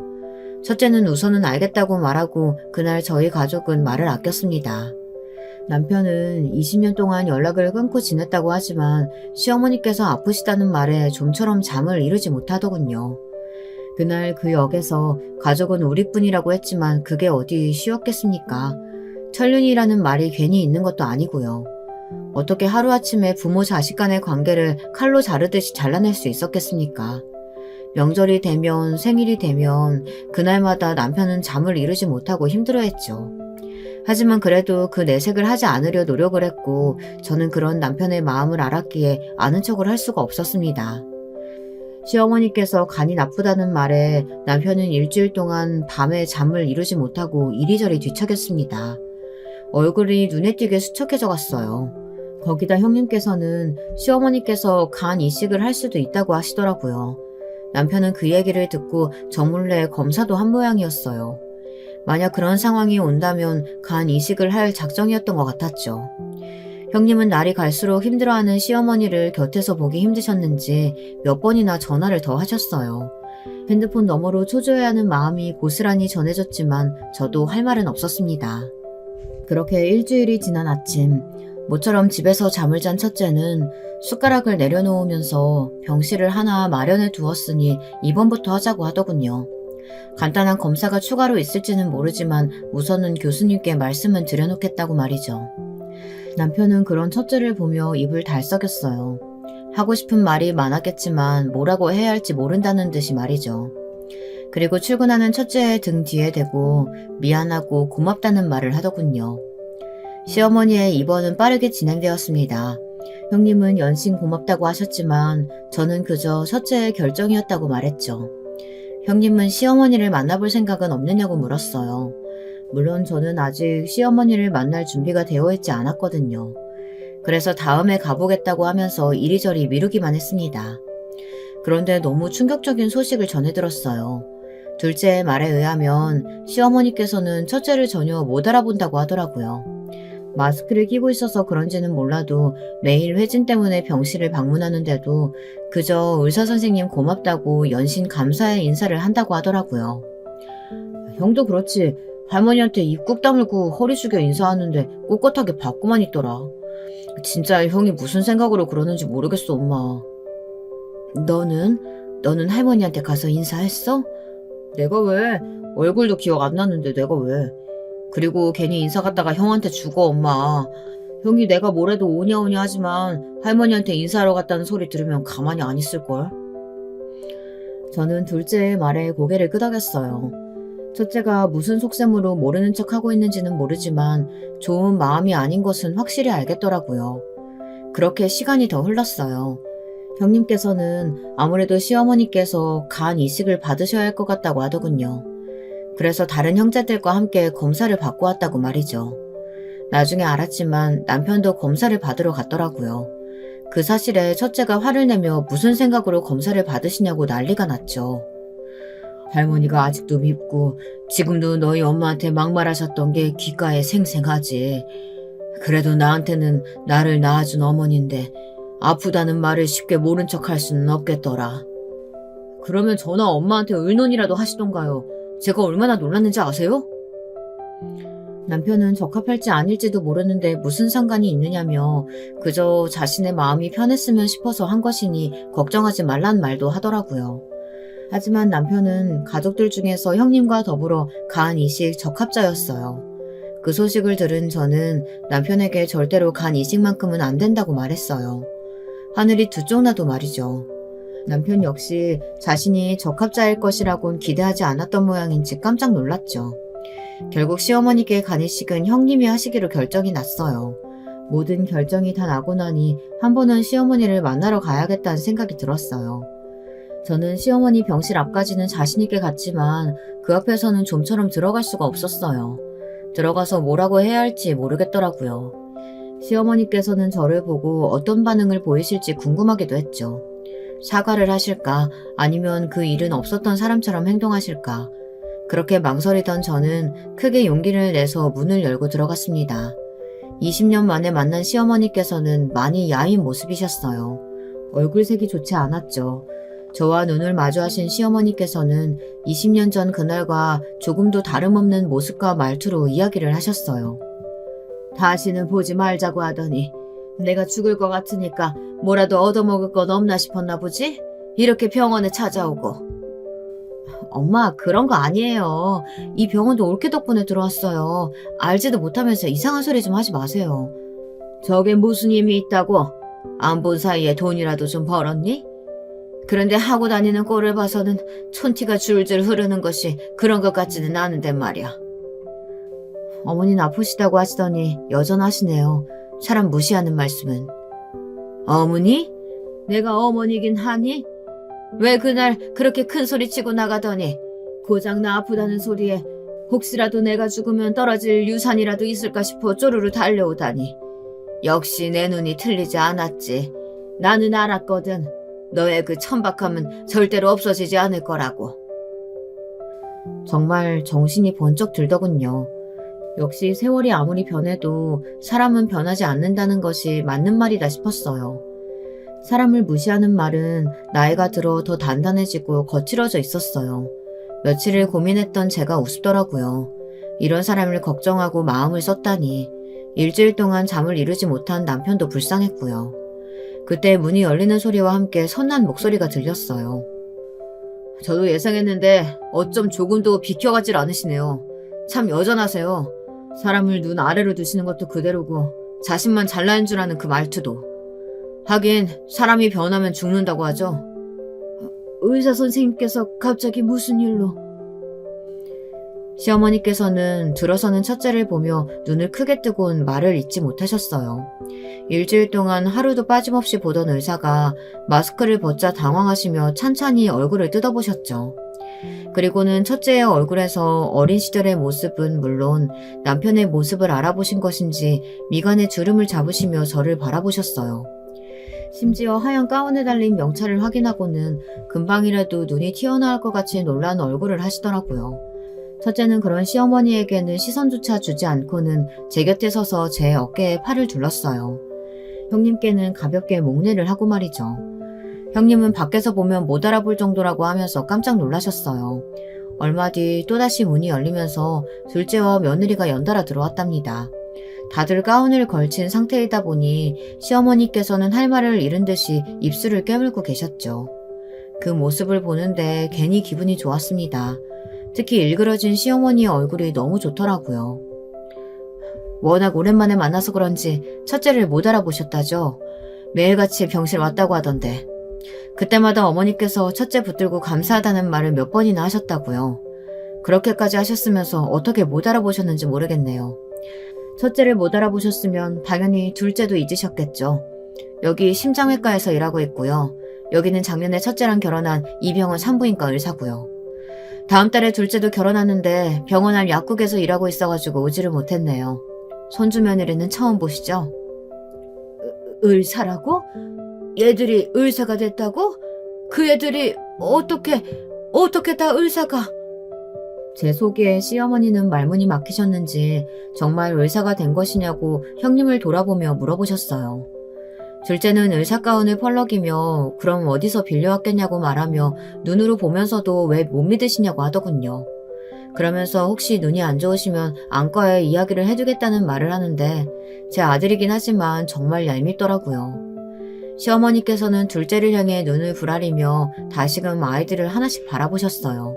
Speaker 1: 첫째는 우선은 알겠다고 말하고 그날 저희 가족은 말을 아꼈습니다. 남편은 20년 동안 연락을 끊고 지냈다고 하지만 시어머니께서 아프시다는 말에 좀처럼 잠을 이루지 못하더군요. 그날 그 역에서 가족은 우리뿐이라고 했지만 그게 어디 쉬웠겠습니까? 천륜이라는 말이 괜히 있는 것도 아니고요. 어떻게 하루아침에 부모 자식 간의 관계를 칼로 자르듯이 잘라낼 수 있었겠습니까? 명절이 되면 생일이 되면 그날마다 남편은 잠을 이루지 못하고 힘들어했죠. 하지만 그래도 그 내색을 하지 않으려 노력을 했고 저는 그런 남편의 마음을 알았기에 아는 척을 할 수가 없었습니다. 시어머니께서 간이 나쁘다는 말에 남편은 일주일 동안 밤에 잠을 이루지 못하고 이리저리 뒤척였습니다. 얼굴이 눈에 띄게 수척해져 갔어요. 거기다 형님께서는 시어머니께서 간 이식을 할 수도 있다고 하시더라고요. 남편은 그 얘기를 듣고 저 몰래 검사도 한 모양이었어요. 만약 그런 상황이 온다면 간 이식을 할 작정이었던 것 같았죠. 형님은 날이 갈수록 힘들어하는 시어머니를 곁에서 보기 힘드셨는지 몇 번이나 전화를 더 하셨어요. 핸드폰 너머로 초조해하는 마음이 고스란히 전해졌지만 저도 할 말은 없었습니다. 그렇게 일주일이 지난 아침, 모처럼 집에서 잠을 잔 첫째는 숟가락을 내려놓으면서 병실을 하나 마련해 두었으니 입원부터 하자고 하더군요. 간단한 검사가 추가로 있을지는 모르지만 우선은 교수님께 말씀은 드려놓겠다고 말이죠. 남편은 그런 첫째를 보며 입을 달썩였어요. 하고 싶은 말이 많았겠지만 뭐라고 해야 할지 모른다는 듯이 말이죠. 그리고 출근하는 첫째의 등 뒤에 대고 미안하고 고맙다는 말을 하더군요. 시어머니의 입원은 빠르게 진행되었습니다. 형님은 연신 고맙다고 하셨지만 저는 그저 첫째의 결정이었다고 말했죠. 형님은 시어머니를 만나볼 생각은 없느냐고 물었어요. 물론 저는 아직 시어머니를 만날 준비가 되어 있지 않았거든요. 그래서 다음에 가보겠다고 하면서 이리저리 미루기만 했습니다. 그런데 너무 충격적인 소식을 전해 들었어요. 둘째의 말에 의하면 시어머니께서는 첫째를 전혀 못 알아본다고 하더라고요. 마스크를 끼고 있어서 그런지는 몰라도 매일 회진 때문에 병실을 방문하는데도 그저 의사선생님 고맙다고 연신 감사의 인사를 한다고 하더라고요. 형도 그렇지. 할머니한테 입 꾹 다물고 허리 숙여 인사하는데 꼿꼿하게 받고만 있더라. 진짜 형이 무슨 생각으로 그러는지 모르겠어, 엄마. 너는 할머니한테 가서 인사했어? 내가 왜? 얼굴도 기억 안 나는데 내가 왜? 그리고 괜히 인사 갔다가 형한테 죽어, 엄마. 형이 내가 뭐래도 오냐오냐 하지만 할머니한테 인사하러 갔다는 소리 들으면 가만히 안 있을걸? 저는 둘째의 말에 고개를 끄덕였어요. 첫째가 무슨 속셈으로 모르는 척하고 있는지는 모르지만 좋은 마음이 아닌 것은 확실히 알겠더라고요. 그렇게 시간이 더 흘렀어요. 형님께서는 아무래도 시어머니께서 간 이식을 받으셔야 할 것 같다고 하더군요. 그래서 다른 형제들과 함께 검사를 받고 왔다고 말이죠. 나중에 알았지만 남편도 검사를 받으러 갔더라고요. 그 사실에 첫째가 화를 내며 무슨 생각으로 검사를 받으시냐고 난리가 났죠. 할머니가 아직도 밉고 지금도 너희 엄마한테 막말하셨던 게 귓가에 생생하지. 그래도 나한테는 나를 낳아준 어머니인데 아프다는 말을 쉽게 모른 척 할 수는 없겠더라. 그러면 저나 엄마한테 의논이라도 하시던가요. 제가 얼마나 놀랐는지 아세요? 남편은 적합할지 아닐지도 모르는데 무슨 상관이 있느냐며 그저 자신의 마음이 편했으면 싶어서 한 것이니 걱정하지 말란 말도 하더라고요. 하지만 남편은 가족들 중에서 형님과 더불어 간 이식 적합자였어요. 그 소식을 들은 저는 남편에게 절대로 간 이식만큼은 안 된다고 말했어요. 하늘이 두 쪽 나도 말이죠. 남편 역시 자신이 적합자일 것이라곤 기대하지 않았던 모양인지 깜짝 놀랐죠. 결국 시어머니께 간 이식은 형님이 하시기로 결정이 났어요. 모든 결정이 다 나고 나니 한 번은 시어머니를 만나러 가야겠다는 생각이 들었어요. 저는 시어머니 병실 앞까지는 자신있게 갔지만 그 앞에서는 좀처럼 들어갈 수가 없었어요. 들어가서 뭐라고 해야 할지 모르겠더라고요. 시어머니께서는 저를 보고 어떤 반응을 보이실지 궁금하기도 했죠. 사과를 하실까 아니면 그 일은 없었던 사람처럼 행동하실까. 그렇게 망설이던 저는 크게 용기를 내서 문을 열고 들어갔습니다. 20년 만에 만난 시어머니께서는 많이 야윈 모습이셨어요. 얼굴색이 좋지 않았죠. 저와 눈을 마주하신 시어머니께서는 20년 전 그날과 조금도 다름없는 모습과 말투로 이야기를 하셨어요. 다시는 보지 말자고 하더니 내가 죽을 것 같으니까 뭐라도 얻어먹을 것 없나 싶었나 보지? 이렇게 병원에 찾아오고. 엄마, 그런 거 아니에요. 이 병원도 올케 덕분에 들어왔어요. 알지도 못하면서 이상한 소리 좀 하지 마세요. 저게 무슨 힘이 있다고? 안 본 사이에 돈이라도 좀 벌었니? 그런데 하고 다니는 꼴을 봐서는 촌티가 줄줄 흐르는 것이 그런 것 같지는 않은데 말이야. 어머니는 아프시다고 하시더니 여전하시네요. 사람 무시하는 말씀은. 어머니? 내가 어머니긴 하니? 왜 그날 그렇게 큰 소리 치고 나가더니 고작 나 아프다는 소리에 혹시라도 내가 죽으면 떨어질 유산이라도 있을까 싶어 쪼르르 달려오다니. 역시 내 눈이 틀리지 않았지. 나는 알았거든. 너의 그 천박함은 절대로 없어지지 않을 거라고. 정말 정신이 번쩍 들더군요. 역시 세월이 아무리 변해도 사람은 변하지 않는다는 것이 맞는 말이다 싶었어요. 사람을 무시하는 말은 나이가 들어 더 단단해지고 거칠어져 있었어요. 며칠을 고민했던 제가 우습더라고요. 이런 사람을 걱정하고 마음을 썼다니. 일주일 동안 잠을 이루지 못한 남편도 불쌍했고요. 그때 문이 열리는 소리와 함께 선한 목소리가 들렸어요. 저도 예상했는데 어쩜 조금도 비켜가질 않으시네요. 참 여전하세요. 사람을 눈 아래로 두시는 것도 그대로고 자신만 잘나는 줄 아는 그 말투도. 하긴 사람이 변하면 죽는다고 하죠. 의사 선생님께서 갑자기 무슨 일로? 시어머니께서는 들어서는 첫째를 보며 눈을 크게 뜨곤 말을 잇지 못하셨어요. 일주일 동안 하루도 빠짐없이 보던 의사가 마스크를 벗자 당황하시며 찬찬히 얼굴을 뜯어보셨죠. 그리고는 첫째의 얼굴에서 어린 시절의 모습은 물론 남편의 모습을 알아보신 것인지 미간에 주름을 잡으시며 저를 바라보셨어요. 심지어 하얀 가운에 달린 명찰을 확인하고는 금방이라도 눈이 튀어나올 것 같이 놀란 얼굴을 하시더라고요. 첫째는 그런 시어머니에게는 시선조차 주지 않고는 제 곁에 서서 제 어깨에 팔을 둘렀어요. 형님께는 가볍게 목례를 하고 말이죠. 형님은 밖에서 보면 못 알아볼 정도라고 하면서 깜짝 놀라셨어요. 얼마 뒤 또다시 문이 열리면서 둘째와 며느리가 연달아 들어왔답니다. 다들 가운을 걸친 상태이다 보니 시어머니께서는 할 말을 잃은 듯이 입술을 깨물고 계셨죠. 그 모습을 보는데 괜히 기분이 좋았습니다. 특히 일그러진 시어머니의 얼굴이 너무 좋더라고요. 워낙 오랜만에 만나서 그런지 첫째를 못 알아보셨다죠. 매일같이 병실 왔다고 하던데. 그때마다 어머니께서 첫째 붙들고 감사하다는 말을 몇 번이나 하셨다고요. 그렇게까지 하셨으면서 어떻게 못 알아보셨는지 모르겠네요. 첫째를 못 알아보셨으면 당연히 둘째도 잊으셨겠죠. 여기 심장외과에서 일하고 있고요. 여기는 작년에 첫째랑 결혼한 이병헌 산부인과 의사고요. 다음 달에 둘째도 결혼하는데 병원 안 약국에서 일하고 있어가지고 오지를 못했네요. 손주 며느리는 처음 보시죠? 의사라고? 얘들이 의사가 됐다고? 그 애들이 어떻게 다 의사가? 제 속에 시어머니는 말문이 막히셨는지 정말 의사가 된 것이냐고 형님을 돌아보며 물어보셨어요. 둘째는 의사 가운을 펄럭이며 그럼 어디서 빌려왔겠냐고 말하며 눈으로 보면서도 왜 못 믿으시냐고 하더군요. 그러면서 혹시 눈이 안 좋으시면 안과에 이야기를 해주겠다는 말을 하는데 제 아들이긴 하지만 정말 얄밉더라고요. 시어머니께서는 둘째를 향해 눈을 부라리며 다시금 아이들을 하나씩 바라보셨어요.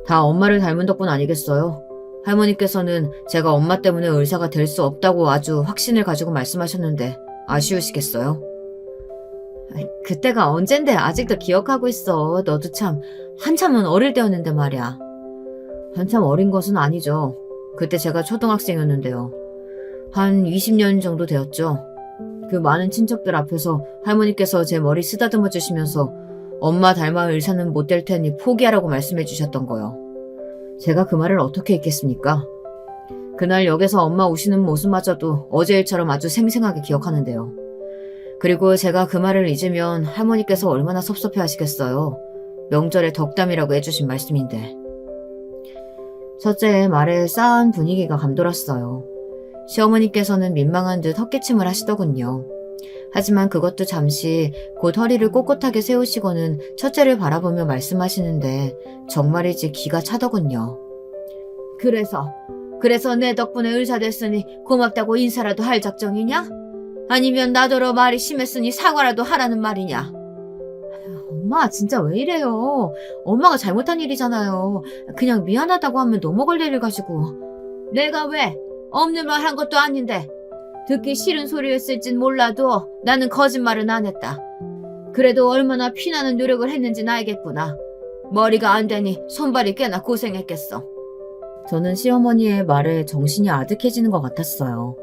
Speaker 1: 다 엄마를 닮은 덕분 아니겠어요? 할머니께서는 제가 엄마 때문에 의사가 될 수 없다고 아주 확신을 가지고 말씀하셨는데 아쉬우시겠어요? 그때가 언젠데 아직도 기억하고 있어. 너도 참 한참은 어릴 때였는데 말이야. 한참 어린 것은 아니죠. 그때 제가 초등학생이었는데요. 한 20년 정도 되었죠. 그 많은 친척들 앞에서 할머니께서 제 머리 쓰다듬어 주시면서 엄마 닮아 의사는 못 될 테니 포기하라고 말씀해 주셨던 거요. 제가 그 말을 어떻게 잊겠습니까? 그날 역에서 엄마 우시는 모습마저도 어제 일처럼 아주 생생하게 기억하는데요. 그리고 제가 그 말을 잊으면 할머니께서 얼마나 섭섭해 하시겠어요. 명절에 덕담이라고 해주신 말씀인데. 첫째의 말에 싸한 분위기가 감돌았어요. 시어머니께서는 민망한 듯 헛기침을 하시더군요. 하지만 그것도 잠시 곧 허리를 꼿꼿하게 세우시고는 첫째를 바라보며 말씀하시는데 정말이지 기가 차더군요. 그래서 내 덕분에 의사 됐으니 고맙다고 인사라도 할 작정이냐? 아니면 나더러 말이 심했으니 사과라도 하라는 말이냐? 엄마 진짜 왜 이래요? 엄마가 잘못한 일이잖아요. 그냥 미안하다고 하면 넘어갈 일을 가지고. 내가 왜? 없는 말 한 것도 아닌데. 듣기 싫은 소리였을진 몰라도 나는 거짓말은 안 했다. 그래도 얼마나 피나는 노력을 했는진 알겠구나. 머리가 안 되니 손발이 꽤나 고생했겠어. 저는 시어머니의 말에 정신이 아득해지는 것 같았어요.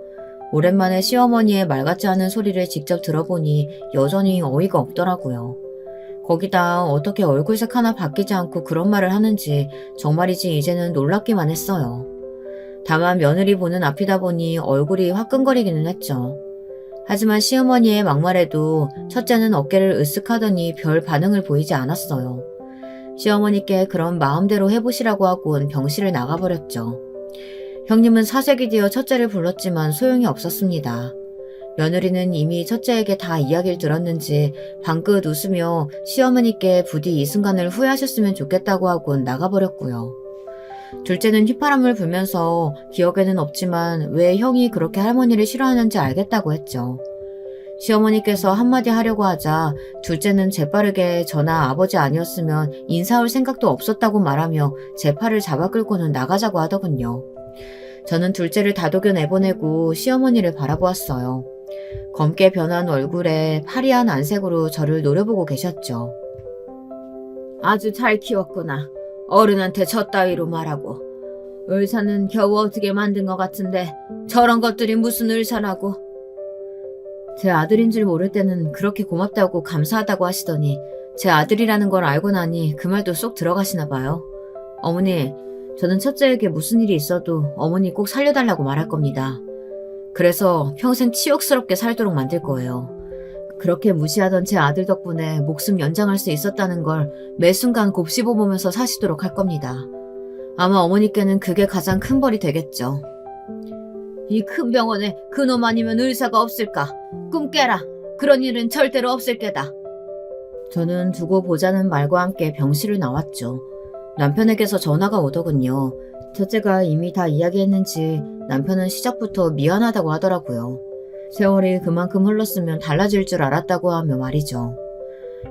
Speaker 1: 오랜만에 시어머니의 말 같지 않은 소리를 직접 들어보니 여전히 어이가 없더라고요. 거기다 어떻게 얼굴색 하나 바뀌지 않고 그런 말을 하는지 정말이지 이제는 놀랍기만 했어요. 다만 며느리 보는 앞이다 보니 얼굴이 화끈거리기는 했죠. 하지만 시어머니의 막말에도 첫째는 어깨를 으쓱하더니 별 반응을 보이지 않았어요. 시어머니께 그런 마음대로 해보시라고 하곤 병실을 나가버렸죠. 형님은 사색이 되어 첫째를 불렀지만 소용이 없었습니다. 며느리는 이미 첫째에게 다 이야기를 들었는지 방긋 웃으며 시어머니께 부디 이 순간을 후회하셨으면 좋겠다고 하곤 나가버렸고요. 둘째는 휘파람을 불면서 기억에는 없지만 왜 형이 그렇게 할머니를 싫어하는지 알겠다고 했죠. 시어머니께서 한마디 하려고 하자 둘째는 재빠르게 저나 아버지 아니었으면 인사할 생각도 없었다고 말하며 제 팔을 잡아 끌고는 나가자고 하더군요. 저는 둘째를 다독여 내보내고 시어머니를 바라보았어요. 검게 변한 얼굴에 파리한 안색으로 저를 노려보고 계셨죠. 아주 잘 키웠구나. 어른한테 저 따위로 말하고. 의사는 겨우 어떻게 만든 것 같은데 저런 것들이 무슨 의사라고. 제 아들인 줄 모를 때는 그렇게 고맙다고 감사하다고 하시더니 제 아들이라는 걸 알고 나니 그 말도 쏙 들어가시나 봐요. 어머니, 저는 첫째에게 무슨 일이 있어도 어머니 꼭 살려달라고 말할 겁니다. 그래서 평생 치욕스럽게 살도록 만들 거예요. 그렇게 무시하던 제 아들 덕분에 목숨 연장할 수 있었다는 걸 매 순간 곱씹어보면서 사시도록 할 겁니다. 아마 어머니께는 그게 가장 큰 벌이 되겠죠. 이 큰 병원에 그놈 아니면 의사가 없을까? 꿈 깨라. 그런 일은 절대로 없을 게다. 저는 두고 보자는 말과 함께 병실을 나왔죠. 남편에게서 전화가 오더군요. 첫째가 이미 다 이야기했는지 남편은 시작부터 미안하다고 하더라고요. 세월이 그만큼 흘렀으면 달라질 줄 알았다고 하며 말이죠.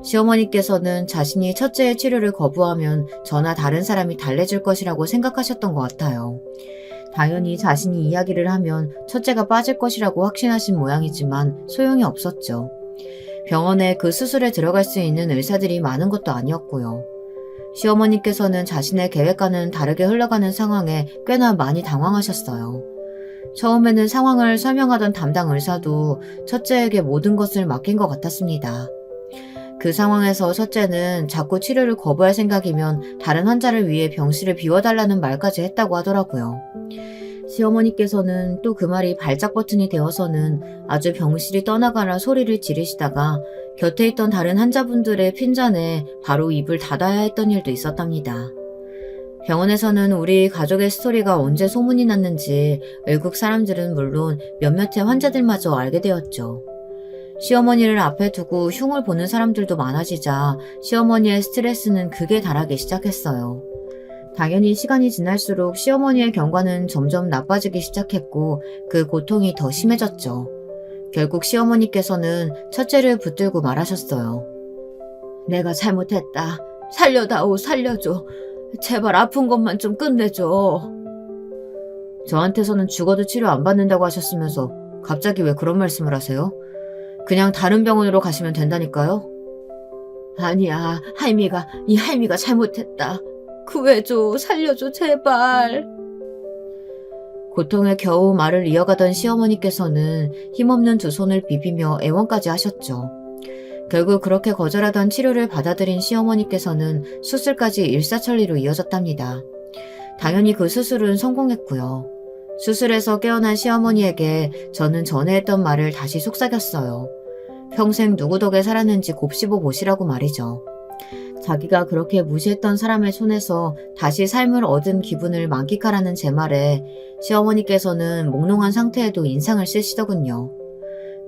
Speaker 1: 시어머니께서는 자신이 첫째의 치료를 거부하면 저나 다른 사람이 달래줄 것이라고 생각하셨던 것 같아요. 당연히 자신이 이야기를 하면 첫째가 빠질 것이라고 확신하신 모양이지만 소용이 없었죠. 병원에 그 수술에 들어갈 수 있는 의사들이 많은 것도 아니었고요. 시어머니께서는 자신의 계획과는 다르게 흘러가는 상황에 꽤나 많이 당황하셨어요. 처음에는 상황을 설명하던 담당 의사도 첫째에게 모든 것을 맡긴 것 같았습니다. 그 상황에서 첫째는 자꾸 치료를 거부할 생각이면 다른 환자를 위해 병실을 비워달라는 말까지 했다고 하더라고요. 시어머니께서는 또 그 말이 발작 버튼이 되어서는 아주 병실이 떠나가라 소리를 지르시다가 곁에 있던 다른 환자분들의 핀잔에 바로 입을 닫아야 했던 일도 있었답니다. 병원에서는 우리 가족의 스토리가 언제 소문이 났는지 외국 사람들은 물론 몇몇의 환자들마저 알게 되었죠. 시어머니를 앞에 두고 흉을 보는 사람들도 많아지자 시어머니의 스트레스는 극에 달하기 시작했어요. 당연히 시간이 지날수록 시어머니의 경과는 점점 나빠지기 시작했고 그 고통이 더 심해졌죠. 결국 시어머니께서는 첫째를 붙들고 말하셨어요. 내가 잘못했다. 살려다오, 살려줘. 제발 아픈 것만 좀 끝내줘. 저한테서는 죽어도 치료 안 받는다고 하셨으면서 갑자기 왜 그런 말씀을 하세요? 그냥 다른 병원으로 가시면 된다니까요? 아니야, 이 할미가 잘못했다. 구해줘, 살려줘, 제발. 고통에 겨우 말을 이어가던 시어머니께서는 힘없는 두 손을 비비며 애원까지 하셨죠. 결국 그렇게 거절하던 치료를 받아들인 시어머니께서는 수술까지 일사천리로 이어졌답니다. 당연히 그 수술은 성공했고요. 수술에서 깨어난 시어머니에게 저는 전에 했던 말을 다시 속삭였어요. 평생 누구 덕에 살았는지 곱씹어 보시라고 말이죠. 자기가 그렇게 무시했던 사람의 손에서 다시 삶을 얻은 기분을 만끽하라는 제 말에 시어머니께서는 몽롱한 상태에도 인상을 쓰시더군요.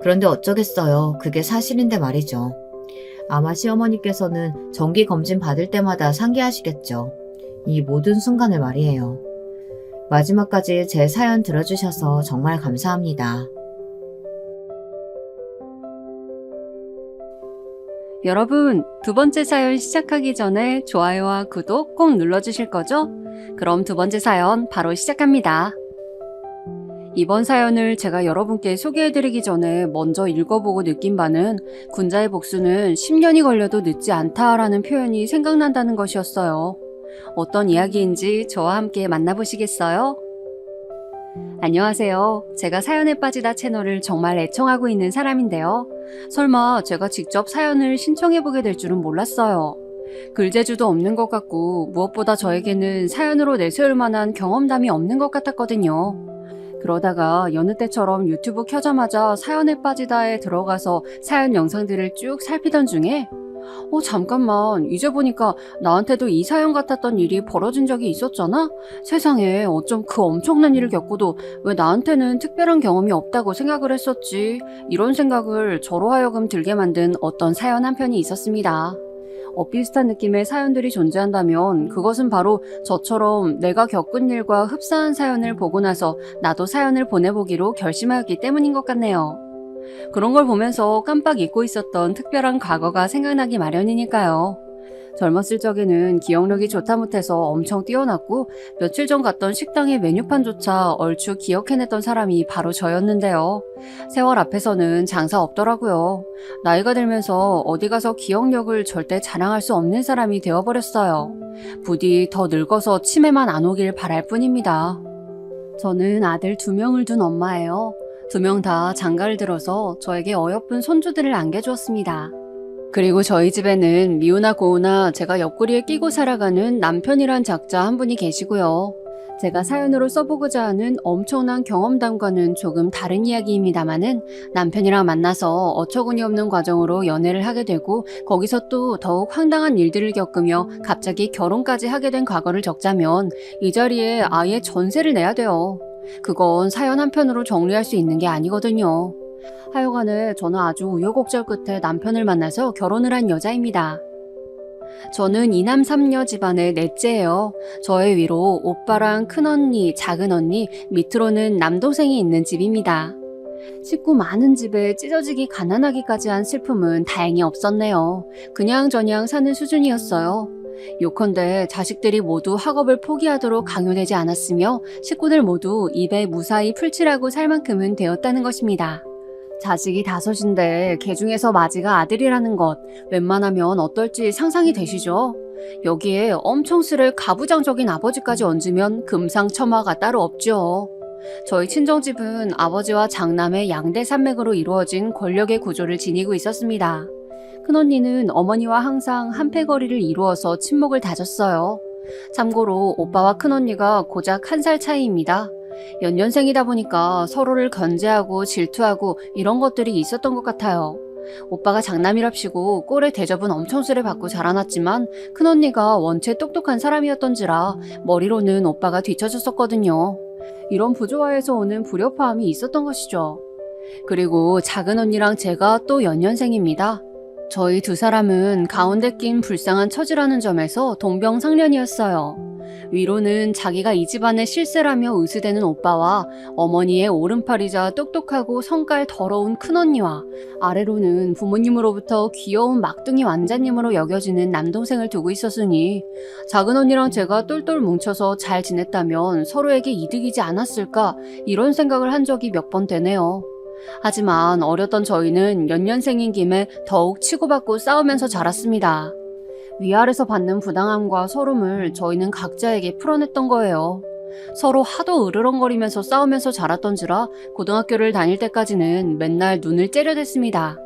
Speaker 1: 그런데 어쩌겠어요. 그게 사실인데 말이죠. 아마 시어머니께서는 정기 검진 받을 때마다 상기하시겠죠. 이 모든 순간을 말이에요. 마지막까지 제 사연 들어주셔서 정말 감사합니다.
Speaker 2: 여러분, 두 번째 사연 시작하기 전에 좋아요와 구독 꼭 눌러주실 거죠? 그럼 두 번째 사연 바로 시작합니다. 이번 사연을 제가 여러분께 소개해드리기 전에 먼저 읽어보고 느낀 바는 군자의 복수는 10년이 걸려도 늦지 않다라는 표현이 생각난다는 것이었어요. 어떤 이야기인지 저와 함께 만나보시겠어요? 안녕하세요. 제가 사연에 빠지다 채널을 정말 애청하고 있는 사람인데요. 설마 제가 직접 사연을 신청해보게 될 줄은 몰랐어요. 글재주도 없는 것 같고 무엇보다 저에게는 사연으로 내세울 만한 경험담이 없는 것 같았거든요. 그러다가 여느 때처럼 유튜브 켜자마자 사연에 빠지다에 들어가서 사연 영상들을 쭉 살피던 중에 잠깐만, 이제 보니까 나한테도 이 사연 같았던 일이 벌어진 적이 있었잖아? 세상에, 어쩜 그 엄청난 일을 겪고도 왜 나한테는 특별한 경험이 없다고 생각을 했었지? 이런 생각을 저로 하여금 들게 만든 어떤 사연 한 편이 있었습니다. 비슷한 느낌의 사연들이 존재한다면 그것은 바로 저처럼 내가 겪은 일과 흡사한 사연을 보고 나서 나도 사연을 보내보기로 결심하였기 때문인 것 같네요. 그런 걸 보면서 깜빡 잊고 있었던 특별한 과거가 생각나기 마련이니까요. 젊었을 적에는 기억력이 좋다 못해서 엄청 뛰어났고 며칠 전 갔던 식당의 메뉴판조차 얼추 기억해냈던 사람이 바로 저였는데요. 세월 앞에서는 장사 없더라고요. 나이가 들면서 어디 가서 기억력을 절대 자랑할 수 없는 사람이 되어버렸어요. 부디 더 늙어서 치매만 안 오길 바랄 뿐입니다. 저는 아들 2명을 둔 엄마예요. 2명 다 장가를 들어서 저에게 어여쁜 손주들을 안겨주었습니다. 그리고 저희 집에는 미우나 고우나 제가 옆구리에 끼고 살아가는 남편이란 작자 한 분이 계시고요. 제가 사연으로 써보고자 하는 엄청난 경험담과는 조금 다른 이야기입니다만은 남편이랑 만나서 어처구니 없는 과정으로 연애를 하게 되고 거기서 또 더욱 황당한 일들을 겪으며 갑자기 결혼까지 하게 된 과거를 적자면 이 자리에 아예 전세를 내야 돼요. 그건 사연 한 편으로 정리할 수 있는 게 아니거든요. 하여간에 저는 아주 우여곡절 끝에 남편을 만나서 결혼을 한 여자입니다. 저는 2남 3녀 집안의 넷째예요. 저의 위로 오빠랑 큰언니, 작은언니, 밑으로는 남동생이 있는 집입니다. 식구 많은 집에 찢어지기 가난하기까지 한 슬픔은 다행히 없었네요. 그냥저냥 사는 수준이었어요. 요컨대 자식들이 모두 학업을 포기하도록 강요되지 않았으며 식구들 모두 입에 무사히 풀칠하고 살 만큼은 되었다는 것입니다. 자식이 5인데 개 중에서 맞이가 아들이라는 것 웬만하면 어떨지 상상이 되시죠? 여기에 엄청 쓸 가부장적인 아버지까지 얹으면 금상첨화가 따로 없죠. 저희 친정집은 아버지와 장남의 양대 산맥으로 이루어진 권력의 구조를 지니고 있었습니다. 큰언니는 어머니와 항상 한패거리를 이루어서 친목을 다졌어요. 참고로 오빠와 큰언니가 고작 1살 차이입니다. 연년생이다 보니까 서로를 견제하고 질투하고 이런 것들이 있었던 것 같아요. 오빠가 장남이랍시고 꼴에 대접은 엄청 수레 받고 자라났지만 큰언니가 원체 똑똑한 사람이었던지라 머리로는 오빠가 뒤처졌었거든요. 이런 부조화에서 오는 불협화음이 있었던 것이죠. 그리고 작은언니랑 제가 또 연년생입니다. 저희 두 사람은 가운데 낀 불쌍한 처지라는 점에서 동병상련이었어요. 위로는 자기가 이 집안의 실세라며 의수대는 오빠와 어머니의 오른팔이자 똑똑하고 성깔 더러운 큰언니와 아래로는 부모님으로부터 귀여운 막둥이 왕자님으로 여겨지는 남동생을 두고 있었으니 작은언니랑 제가 똘똘 뭉쳐서 잘 지냈다면 서로에게 이득이지 않았을까 이런 생각을 한 적이 몇 번 되네요. 하지만 어렸던 저희는 연년생인 김에 더욱 치고받고 싸우면서 자랐습니다. 위아래서 받는 부당함과 서름을 저희는 각자에게 풀어냈던 거예요. 서로 하도 으르렁거리면서 싸우면서 자랐던지라 고등학교를 다닐 때까지는 맨날 눈을 째려댔습니다.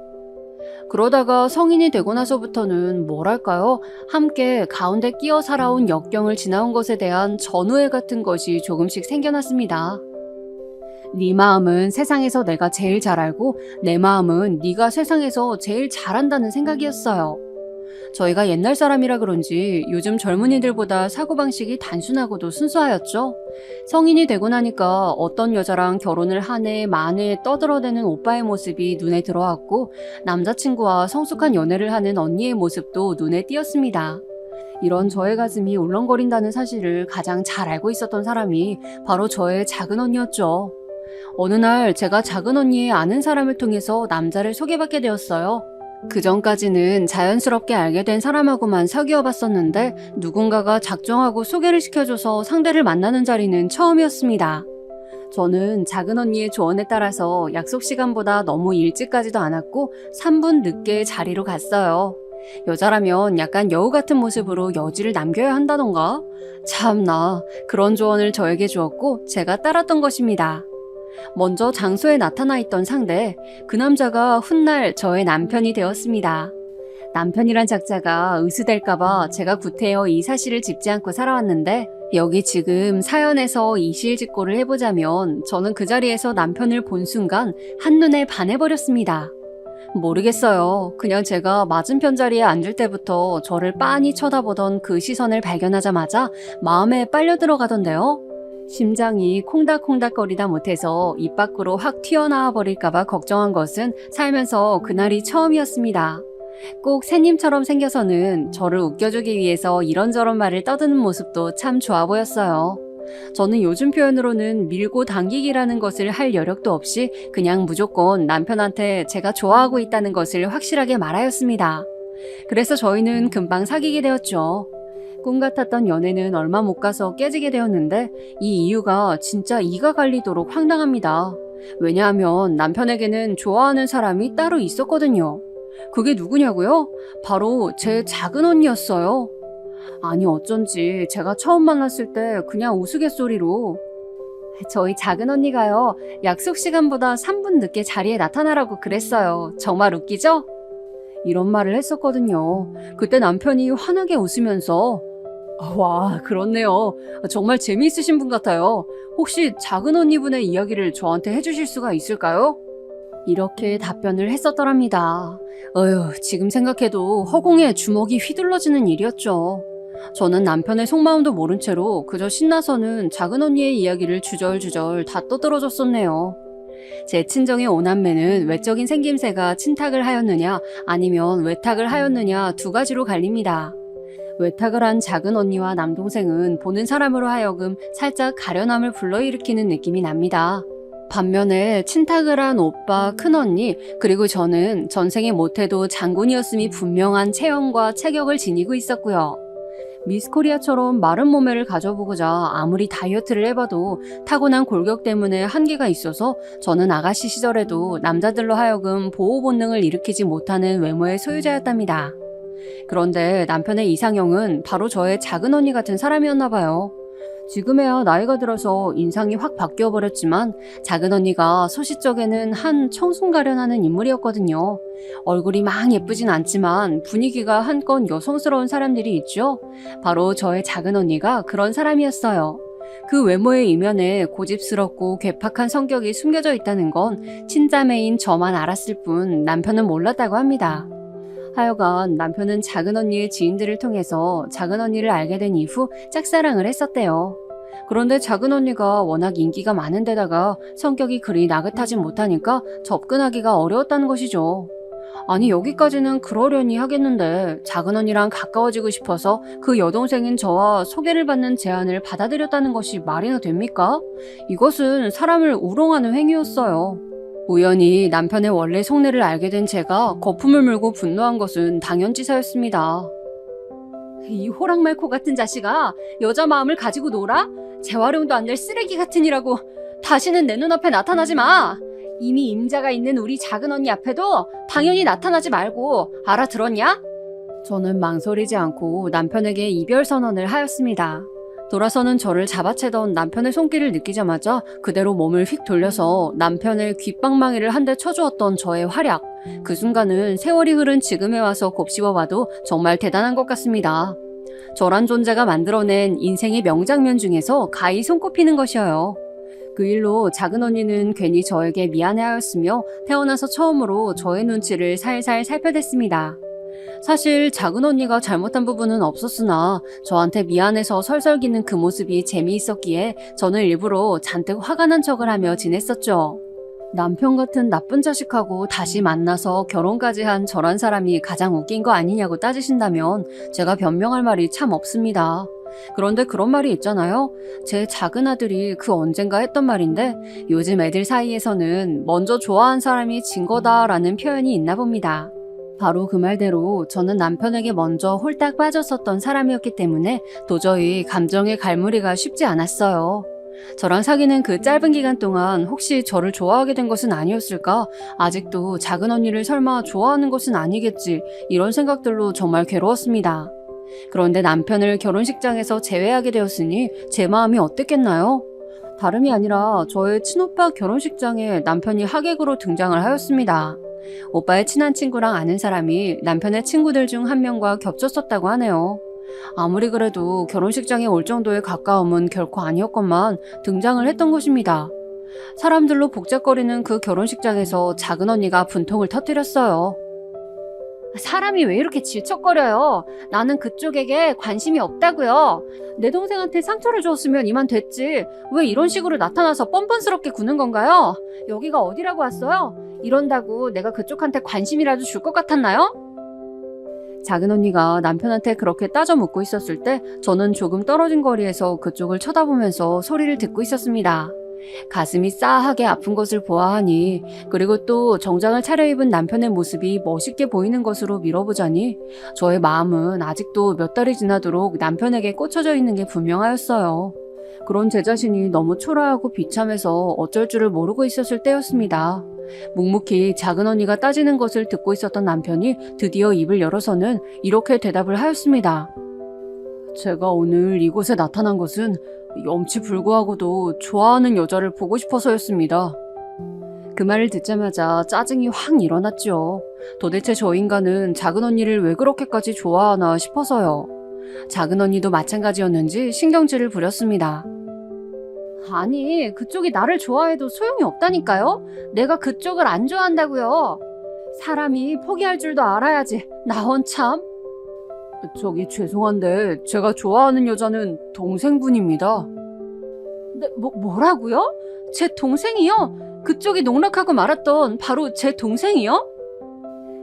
Speaker 2: 그러다가 성인이 되고 나서부터는 뭐랄까요? 함께 가운데 끼어 살아온 역경을 지나온 것에 대한 전우애 같은 것이 조금씩 생겨났습니다. 네 마음은 세상에서 내가 제일 잘 알고 내 마음은 네가 세상에서 제일 잘한다는 생각이었어요. 저희가 옛날 사람이라 그런지 요즘 젊은이들보다 사고방식이 단순하고도 순수하였죠. 성인이 되고 나니까 어떤 여자랑 결혼을 한 해 만에 떠들어대는 오빠의 모습이 눈에 들어왔고 남자친구와 성숙한 연애를 하는 언니의 모습도 눈에 띄었습니다. 이런 저의 가슴이 울렁거린다는 사실을 가장 잘 알고 있었던 사람이 바로 저의 작은 언니였죠. 어느 날 제가 작은 언니의 아는 사람을 통해서 남자를 소개받게 되었어요. 그 전까지는 자연스럽게 알게 된 사람하고만 사귀어 봤었는데 누군가가 작정하고 소개를 시켜줘서 상대를 만나는 자리는 처음이었습니다. 저는 작은 언니의 조언에 따라서 약속 시간보다 너무 일찍 가지도 않았고 3분 늦게 자리로 갔어요. 여자라면 약간 여우 같은 모습으로 여지를 남겨야 한다던가? 참나, 그런 조언을 저에게 주었고 제가 따랐던 것입니다. 먼저 장소에 나타나 있던 상대, 그 남자가 훗날 저의 남편이 되었습니다. 남편이란 작자가 의수될까봐 제가 구태여 이 사실을 짚지 않고 살아왔는데 여기 지금 사연에서 이실직고를 해보자면 저는 그 자리에서 남편을 본 순간 한눈에 반해버렸습니다. 모르겠어요. 그냥 제가 맞은편 자리에 앉을 때부터 저를 빤히 쳐다보던 그 시선을 발견하자마자 마음에 빨려 들어가던데요. 심장이 콩닥콩닥거리다 못해서 입 밖으로 확 튀어나와 버릴까봐 걱정한 것은 살면서 그날이 처음이었습니다. 꼭 새님처럼 생겨서는 저를 웃겨주기 위해서 이런저런 말을 떠드는 모습도 참 좋아 보였어요. 저는 요즘 표현으로는 밀고 당기기라는 것을 할 여력도 없이 그냥 무조건 남편한테 제가 좋아하고 있다는 것을 확실하게 말하였습니다. 그래서 저희는 금방 사귀게 되었죠. 꿈 같았던 연애는 얼마 못 가서 깨지게 되었는데 이 이유가 진짜 이가 갈리도록 황당합니다. 왜냐하면 남편에게는 좋아하는 사람이 따로 있었거든요. 그게 누구냐고요? 바로 제 작은 언니였어요. 아니 어쩐지 제가 처음 만났을 때 그냥 우스갯소리로 저희 작은 언니가요 약속 시간보다 3분 늦게 자리에 나타나라고 그랬어요. 정말 웃기죠? 이런 말을 했었거든요. 그때 남편이 환하게 웃으면서 와, 그렇네요. 정말 재미있으신 분 같아요. 혹시 작은 언니분의 이야기를 저한테 해주실 수가 있을까요? 이렇게 답변을 했었더랍니다. 지금 생각해도 허공에 주먹이 휘둘러지는 일이었죠. 저는 남편의 속마음도 모른 채로 그저 신나서는 작은 언니의 이야기를 주절주절 다 떠들어줬었네요. 제 친정의 오남매는 외적인 생김새가 친탁을 하였느냐 아니면 외탁을 하였느냐 두 가지로 갈립니다. 외탁을 한 작은 언니와 남동생은 보는 사람으로 하여금 살짝 가련함을 불러일으키는 느낌이 납니다. 반면에 친탁을 한 오빠, 큰언니, 그리고 저는 전생에 못해도 장군이었음이 분명한 체형과 체격을 지니고 있었고요. 미스코리아처럼 마른 몸매를 가져보고자 아무리 다이어트를 해봐도 타고난 골격 때문에 한계가 있어서 저는 아가씨 시절에도 남자들로 하여금 보호 본능을 일으키지 못하는 외모의 소유자였답니다. 그런데 남편의 이상형은 바로 저의 작은 언니 같은 사람이었나 봐요. 지금에야 나이가 들어서 인상이 확 바뀌어버렸지만 작은 언니가 소시적에는 한 청순가련하는 인물이었거든요. 얼굴이 막 예쁘진 않지만 분위기가 한껏 여성스러운 사람들이 있죠. 바로 저의 작은 언니가 그런 사람이었어요. 그 외모의 이면에 고집스럽고 괴팍한 성격이 숨겨져 있다는 건 친자매인 저만 알았을 뿐 남편은 몰랐다고 합니다. 하여간 남편은 작은 언니의 지인들을 통해서 작은 언니를 알게 된 이후 짝사랑을 했었대요. 그런데 작은 언니가 워낙 인기가 많은 데다가 성격이 그리 나긋하진 못하니까 접근하기가 어려웠다는 것이죠. 아니 여기까지는 그러려니 하겠는데 작은 언니랑 가까워지고 싶어서 그 여동생인 저와 소개를 받는 제안을 받아들였다는 것이 말이나 됩니까? 이것은 사람을 우롱하는 행위였어요. 우연히 남편의 원래 속내를 알게 된 제가 거품을 물고 분노한 것은 당연지사였습니다. 이 호랑말코 같은 자식아, 여자 마음을 가지고 놀아? 재활용도 안 될 쓰레기 같으니라고. 다시는 내 눈앞에 나타나지 마. 이미 임자가 있는 우리 작은 언니 앞에도 당연히 나타나지 말고, 알아들었냐? 저는 망설이지 않고 남편에게 이별 선언을 하였습니다. 돌아서는 저를 잡아채던 남편의 손길을 느끼자마자 그대로 몸을 휙 돌려서 남편의 귓방망이를 한 대 쳐주었던 저의 활약. 그 순간은 세월이 흐른 지금에 와서 곱씹어봐도 정말 대단한 것 같습니다. 저란 존재가 만들어낸 인생의 명장면 중에서 가히 손꼽히는 것이어요. 그 일로 작은 언니는 괜히 저에게 미안해하였으며 태어나서 처음으로 저의 눈치를 살살 살펴댔습니다. 사실 작은 언니가 잘못한 부분은 없었으나 저한테 미안해서 설설기는 그 모습이 재미있었기에 저는 일부러 잔뜩 화가 난 척을 하며 지냈었죠. 남편 같은 나쁜 자식하고 다시 만나서 결혼까지 한 저란 사람이 가장 웃긴 거 아니냐고 따지신다면 제가 변명할 말이 참 없습니다. 그런데 그런 말이 있잖아요. 제 작은 아들이 그 언젠가 했던 말인데 요즘 애들 사이에서는 먼저 좋아한 사람이 진 거다라는 표현이 있나 봅니다. 바로 그 말대로 저는 남편에게 먼저 홀딱 빠졌었던 사람이었기 때문에 도저히 감정의 갈무리가 쉽지 않았어요. 저랑 사귀는 그 짧은 기간 동안 혹시 저를 좋아하게 된 것은 아니었을까? 아직도 작은 언니를 설마 좋아하는 것은 아니겠지? 이런 생각들로 정말 괴로웠습니다. 그런데 남편을 결혼식장에서 제외하게 되었으니 제 마음이 어땠겠나요? 다름이 아니라 저의 친오빠 결혼식장에 남편이 하객으로 등장을 하였습니다. 오빠의 친한 친구랑 아는 사람이 남편의 친구들 중 한 명과 겹쳤었다고 하네요. 아무리 그래도 결혼식장에 올 정도의 가까움은 결코 아니었건만 등장을 했던 것입니다. 사람들로 복잡거리는 그 결혼식장에서 작은 언니가 분통을 터뜨렸어요. 사람이 왜 이렇게 질척거려요? 나는 그쪽에게 관심이 없다고요. 내 동생한테 상처를 주었으면 이만 됐지. 왜 이런 식으로 나타나서 뻔뻔스럽게 구는 건가요? 여기가 어디라고 왔어요? 이런다고 내가 그쪽한테 관심이라도 줄 것 같았나요? 작은 언니가 남편한테 그렇게 따져 묻고 있었을 때 저는 조금 떨어진 거리에서 그쪽을 쳐다보면서 소리를 듣고 있었습니다. 가슴이 싸하게 아픈 것을 보아하니 그리고 또 정장을 차려입은 남편의 모습이 멋있게 보이는 것으로 밀어보자니 저의 마음은 아직도 몇 달이 지나도록 남편에게 꽂혀져 있는 게 분명하였어요. 그런 제 자신이 너무 초라하고 비참해서 어쩔 줄을 모르고 있었을 때였습니다. 묵묵히 작은 언니가 따지는 것을 듣고 있었던 남편이 드디어 입을 열어서는 이렇게 대답을 하였습니다. 제가 오늘 이곳에 나타난 것은 염치불구하고도 좋아하는 여자를 보고 싶어서였습니다. 그 말을 듣자마자 짜증이 확 일어났죠. 도대체 저 인간은 작은 언니를 왜 그렇게까지 좋아하나 싶어서요. 작은 언니도 마찬가지였는지 신경질을 부렸습니다. 아니, 그쪽이 나를 좋아해도 소용이 없다니까요? 내가 그쪽을 안 좋아한다고요. 사람이 포기할 줄도 알아야지. 나원 참. 저기 죄송한데 제가 좋아하는 여자는 동생분입니다. 네, 뭐라고요? 제 동생이요? 그쪽이 농락하고 말았던 바로 제 동생이요?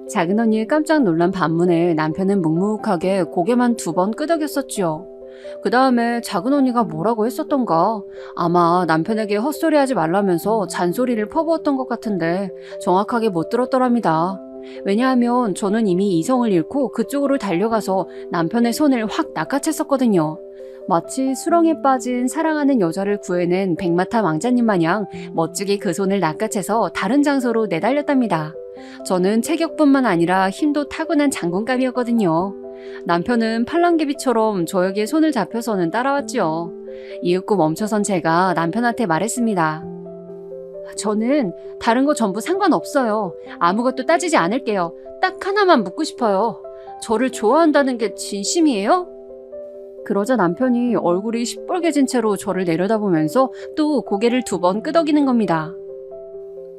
Speaker 2: 작은 언니의 깜짝 놀란 반문에 남편은 묵묵하게 고개만 2번 끄덕였었지요. 그 다음에 작은 언니가 뭐라고 했었던가. 아마 남편에게 헛소리하지 말라면서 잔소리를 퍼부었던 것 같은데 정확하게 못 들었더랍니다. 왜냐하면 저는 이미 이성을 잃고 그쪽으로 달려가서 남편의 손을 확 낚아챘었거든요. 마치 수렁에 빠진 사랑하는 여자를 구해낸 백마탄 왕자님 마냥 멋지게 그 손을 낚아채서 다른 장소로 내달렸답니다. 저는 체격뿐만 아니라 힘도 타고난 장군감이었거든요. 남편은 팔랑개비처럼 저에게 손을 잡혀서는 따라왔지요. 이윽고 멈춰선 제가 남편한테 말했습니다. 저는 다른 거 전부 상관없어요. 아무것도 따지지 않을게요. 딱 하나만 묻고 싶어요. 저를 좋아한다는 게 진심이에요? 그러자 남편이 얼굴이 시뻘개진 채로 저를 내려다보면서 또 고개를 2번 끄덕이는 겁니다.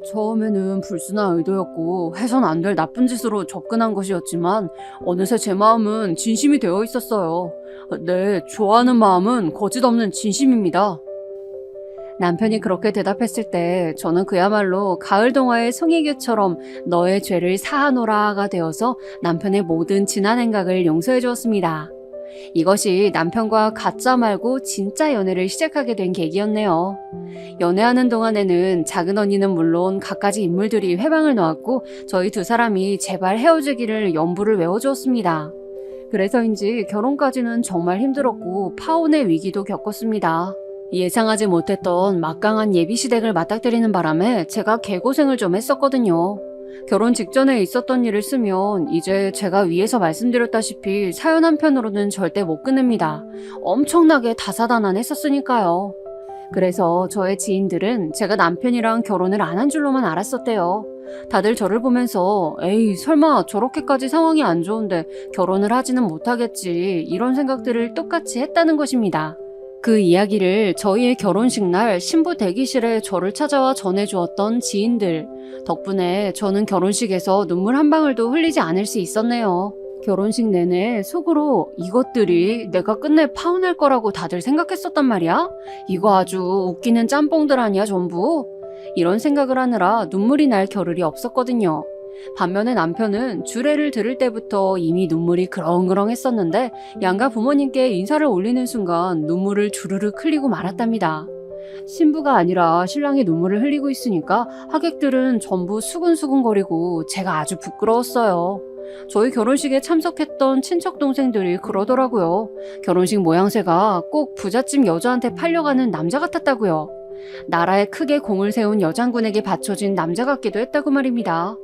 Speaker 2: 처음에는 불순한 의도였고 해선 안 될 나쁜 짓으로 접근한 것이었지만 어느새 제 마음은 진심이 되어 있었어요. 네, 좋아하는 마음은 거짓 없는 진심입니다. 남편이 그렇게 대답했을 때 저는 그야말로 가을 동화의 송혜교처럼 너의 죄를 사하노라가 되어서 남편의 모든 지난 행각을 용서해 주었습니다. 이것이 남편과 가짜 말고 진짜 연애를 시작하게 된 계기였네요. 연애하는 동안에는 작은 언니는 물론 갖가지 인물들이 회방을 놓았고 저희 2사람이 제발 헤어지기를 연부를 외워주었습니다. 그래서인지 결혼까지는 정말 힘들었고 파혼의 위기도 겪었습니다. 예상하지 못했던 막강한 예비시댁을 맞닥뜨리는 바람에 제가 개고생을 좀 했었거든요. 결혼 직전에 있었던 일을 쓰면 이제 제가 위에서 말씀드렸다시피 사연 한편으로는 절대 못 끝냅니다. 엄청나게 다사다난했었으니까요. 그래서 저의 지인들은 제가 남편이랑 결혼을 안 한 줄로만 알았었대요. 다들 저를 보면서 에이 설마 저렇게까지 상황이 안 좋은데 결혼을 하지는 못하겠지 이런 생각들을 똑같이 했다는 것입니다. 그 이야기를 저희의 결혼식 날 신부 대기실에 저를 찾아와 전해주었던 지인들 덕분에 저는 결혼식에서 눈물 한 방울도 흘리지 않을 수 있었네요. 결혼식 내내 속으로 이것들이 내가 끝내 파혼할 거라고 다들 생각했었단 말이야? 이거 아주 웃기는 짬뽕들 아니야 전부? 이런 생각을 하느라 눈물이 날 겨를이 없었거든요. 반면에 남편은 주례를 들을 때부터 이미 눈물이 그렁그렁 했었는데 양가 부모님께 인사를 올리는 순간 눈물을 주르륵 흘리고 말았답니다. 신부가 아니라 신랑이 눈물을 흘리고 있으니까 하객들은 전부 수근수근거리고 제가 아주 부끄러웠어요. 저희 결혼식에 참석했던 친척 동생들이 그러더라고요. 결혼식 모양새가 꼭 부잣집 여자한테 팔려가는 남자 같았다고요. 나라에 크게 공을 세운 여장군에게 바쳐진 남자 같기도 했다고 말입니다.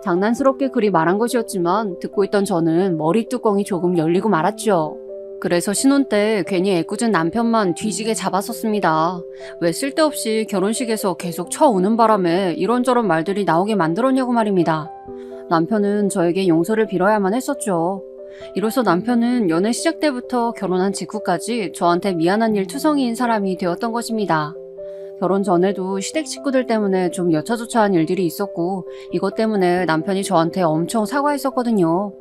Speaker 2: 장난스럽게 그리 말한 것이었지만 듣고 있던 저는 머리 뚜껑이 조금 열리고 말았죠. 그래서 신혼 때 괜히 애꿎은 남편만 뒤지게 잡았었습니다. 왜 쓸데없이 결혼식에서 계속 쳐오는 바람에 이런저런 말들이 나오게 만들었냐고 말입니다. 남편은 저에게 용서를 빌어야만 했었죠. 이로써 남편은 연애 시작 때부터 결혼한 직후까지 저한테 미안한 일 투성이인 사람이 되었던 것입니다. 결혼 전에도 시댁 식구들 때문에 좀 여차저차한 일들이 있었고 이것 때문에 남편이 저한테 엄청 사과했었거든요.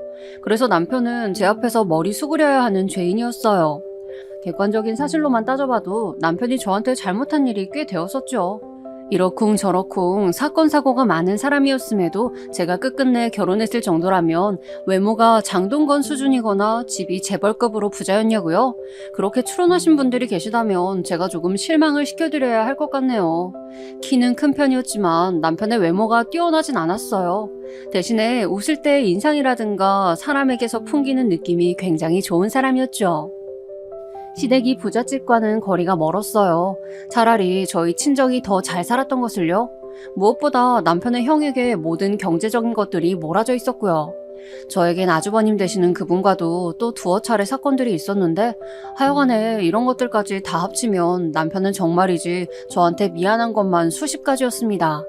Speaker 2: 그래서 남편은 제 앞에서 머리 숙으려야 하는 죄인이었어요. 객관적인 사실로만 따져봐도 남편이 저한테 잘못한 일이 꽤 되었었죠. 이러쿵 저러쿵 사건 사고가 많은 사람이었음에도 제가 끝끝내 결혼했을 정도라면 외모가 장동건 수준이거나 집이 재벌급으로 부자였냐고요? 그렇게 추론하신 분들이 계시다면 제가 조금 실망을 시켜드려야 할 것 같네요. 키는 큰 편이었지만 남편의 외모가 뛰어나진 않았어요. 대신에 웃을 때의 인상이라든가 사람에게서 풍기는 느낌이 굉장히 좋은 사람이었죠. 시댁이 부잣집과는 거리가 멀었어요. 차라리 저희 친정이 더 잘 살았던 것을요. 무엇보다 남편의 형에게 모든 경제적인 것들이 몰아져 있었고요. 저에겐 아주버님 되시는 그분과도 또 두어 차례 사건들이 있었는데 하여간에 이런 것들까지 다 합치면 남편은 정말이지 저한테 미안한 것만 수십 가지였습니다.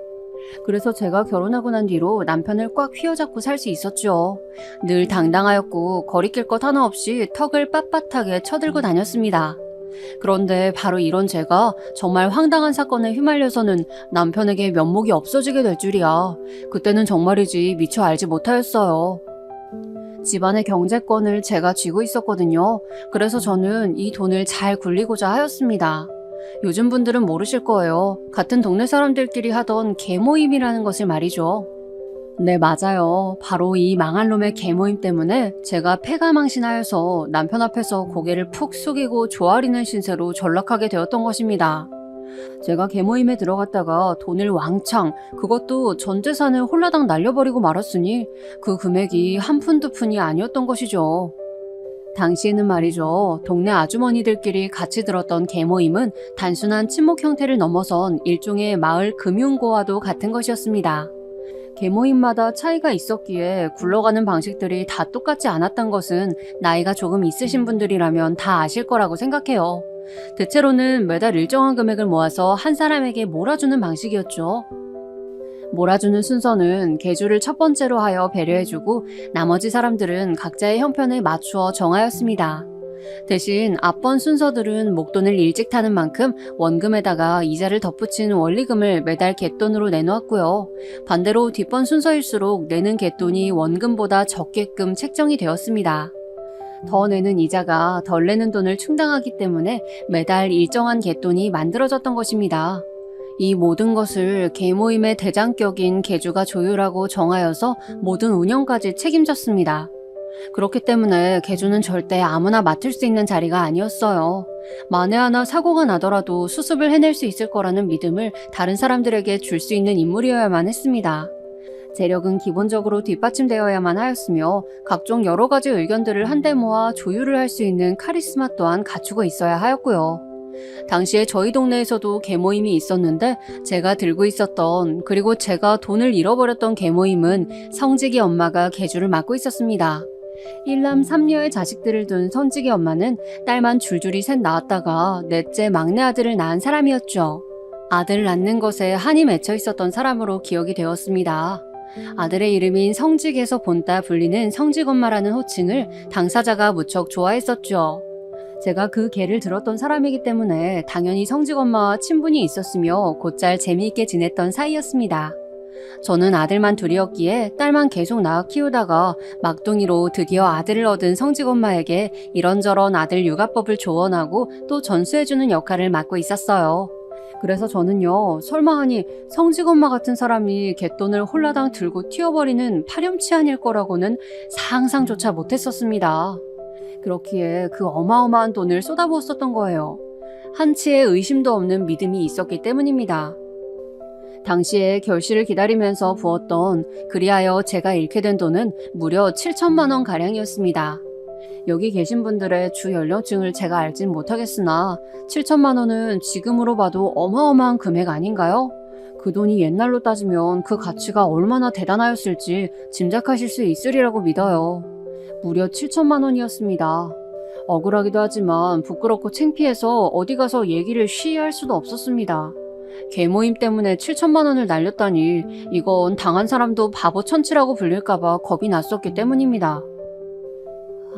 Speaker 2: 그래서 제가 결혼하고 난 뒤로 남편을 꽉 휘어잡고 살 수 있었죠. 늘 당당하였고 거리낄 것 하나 없이 턱을 빳빳하게 쳐들고 다녔습니다. 그런데 바로 이런 제가 정말 황당한 사건에 휘말려서는 남편에게 면목이 없어지게 될 줄이야. 그때는 정말이지 미처 알지 못하였어요. 집안의 경제권을 제가 쥐고 있었거든요. 그래서 저는 이 돈을 잘 굴리고자 하였습니다. 요즘 분들은 모르실 거예요. 같은 동네 사람들끼리 하던 개모임이라는 것을 말이죠. 네, 맞아요. 바로 이 망할 놈의 개모임 때문에 제가 패가망신하여서 남편 앞에서 고개를 푹 숙이고 조아리는 신세로 전락하게 되었던 것입니다. 제가 개모임에 들어갔다가 돈을 왕창, 그것도 전 재산을 홀라당 날려버리고 말았으니 그 금액이 한 푼 두 푼이 아니었던 것이죠. 당시에는 말이죠. 동네 아주머니들끼리 같이 들었던 개모임은 단순한 친목 형태를 넘어선 일종의 마을 금융고와도 같은 것이었습니다. 개모임마다 차이가 있었기에 굴러가는 방식들이 다 똑같지 않았던 것은 나이가 조금 있으신 분들이라면 다 아실 거라고 생각해요. 대체로는 매달 일정한 금액을 모아서 한 사람에게 몰아주는 방식이었죠. 몰아주는 순서는 계주를 첫 번째로 하여 배려해주고 나머지 사람들은 각자의 형편에 맞추어 정하였습니다. 대신 앞번 순서들은 목돈을 일찍 타는 만큼 원금에다가 이자를 덧붙인 원리금을 매달 갯돈으로 내놓았고요. 반대로 뒷번 순서일수록 내는 갯돈이 원금보다 적게끔 책정이 되었습니다. 더 내는 이자가 덜 내는 돈을 충당하기 때문에 매달 일정한 갯돈이 만들어졌던 것입니다. 이 모든 것을 계모임의 대장격인 계주가 조율하고 정하여서 모든 운영까지 책임졌습니다. 그렇기 때문에 계주는 절대 아무나 맡을 수 있는 자리가 아니었어요. 만에 하나 사고가 나더라도 수습을 해낼 수 있을 거라는 믿음을 다른 사람들에게 줄 수 있는 인물이어야만 했습니다. 재력은 기본적으로 뒷받침되어야만 하였으며 각종 여러 가지 의견들을 한데 모아 조율을 할 수 있는 카리스마 또한 갖추고 있어야 하였고요. 당시에 저희 동네에서도 계모임이 있었는데 제가 들고 있었던 그리고 제가 돈을 잃어버렸던 계모임은 성직이 엄마가 계주를 맡고 있었습니다. 일남 삼녀의 자식들을 둔 성직이 엄마는 딸만 줄줄이 셋 낳았다가 넷째 막내 아들을 낳은 사람이었죠. 아들을 낳는 것에 한이 맺혀 있었던 사람으로 기억이 되었습니다. 아들의 이름인 성직에서 본따 불리는 성직엄마라는 호칭을 당사자가 무척 좋아했었죠. 제가 그 개를 들었던 사람이기 때문에 당연히 성직엄마와 친분이 있었으며 곧잘 재미있게 지냈던 사이였습니다. 저는 아들만 둘이었기에 딸만 계속 낳아 키우다가 막둥이로 드디어 아들을 얻은 성직엄마에게 이런저런 아들 육아법을 조언하고 또 전수해주는 역할을 맡고 있었어요. 그래서 저는요, 설마 하니 성직엄마 같은 사람이 갯돈을 홀라당 들고 튀어버리는 파렴치한일 거라고는 상상조차 못했었습니다. 그렇기에 그 어마어마한 돈을 쏟아부었었던 거예요. 한치의 의심도 없는 믿음이 있었기 때문입니다. 당시에 결실을 기다리면서 부었던 그리하여 제가 잃게 된 돈은 무려 7천만 원 가량이었습니다. 여기 계신 분들의 주 연령층을 제가 알진 못하겠으나 7천만 원은 지금으로 봐도 어마어마한 금액 아닌가요? 그 돈이 옛날로 따지면 그 가치가 얼마나 대단하였을지 짐작하실 수 있으리라고 믿어요. 무려 7천만 원이었습니다. 억울하기도 하지만 부끄럽고 창피해서 어디 가서 얘기를 쉬이 할 수도 없었습니다. 계모임 때문에 7천만 원을 날렸다니 이건 당한 사람도 바보 천치라고 불릴까봐 겁이 났었기 때문입니다.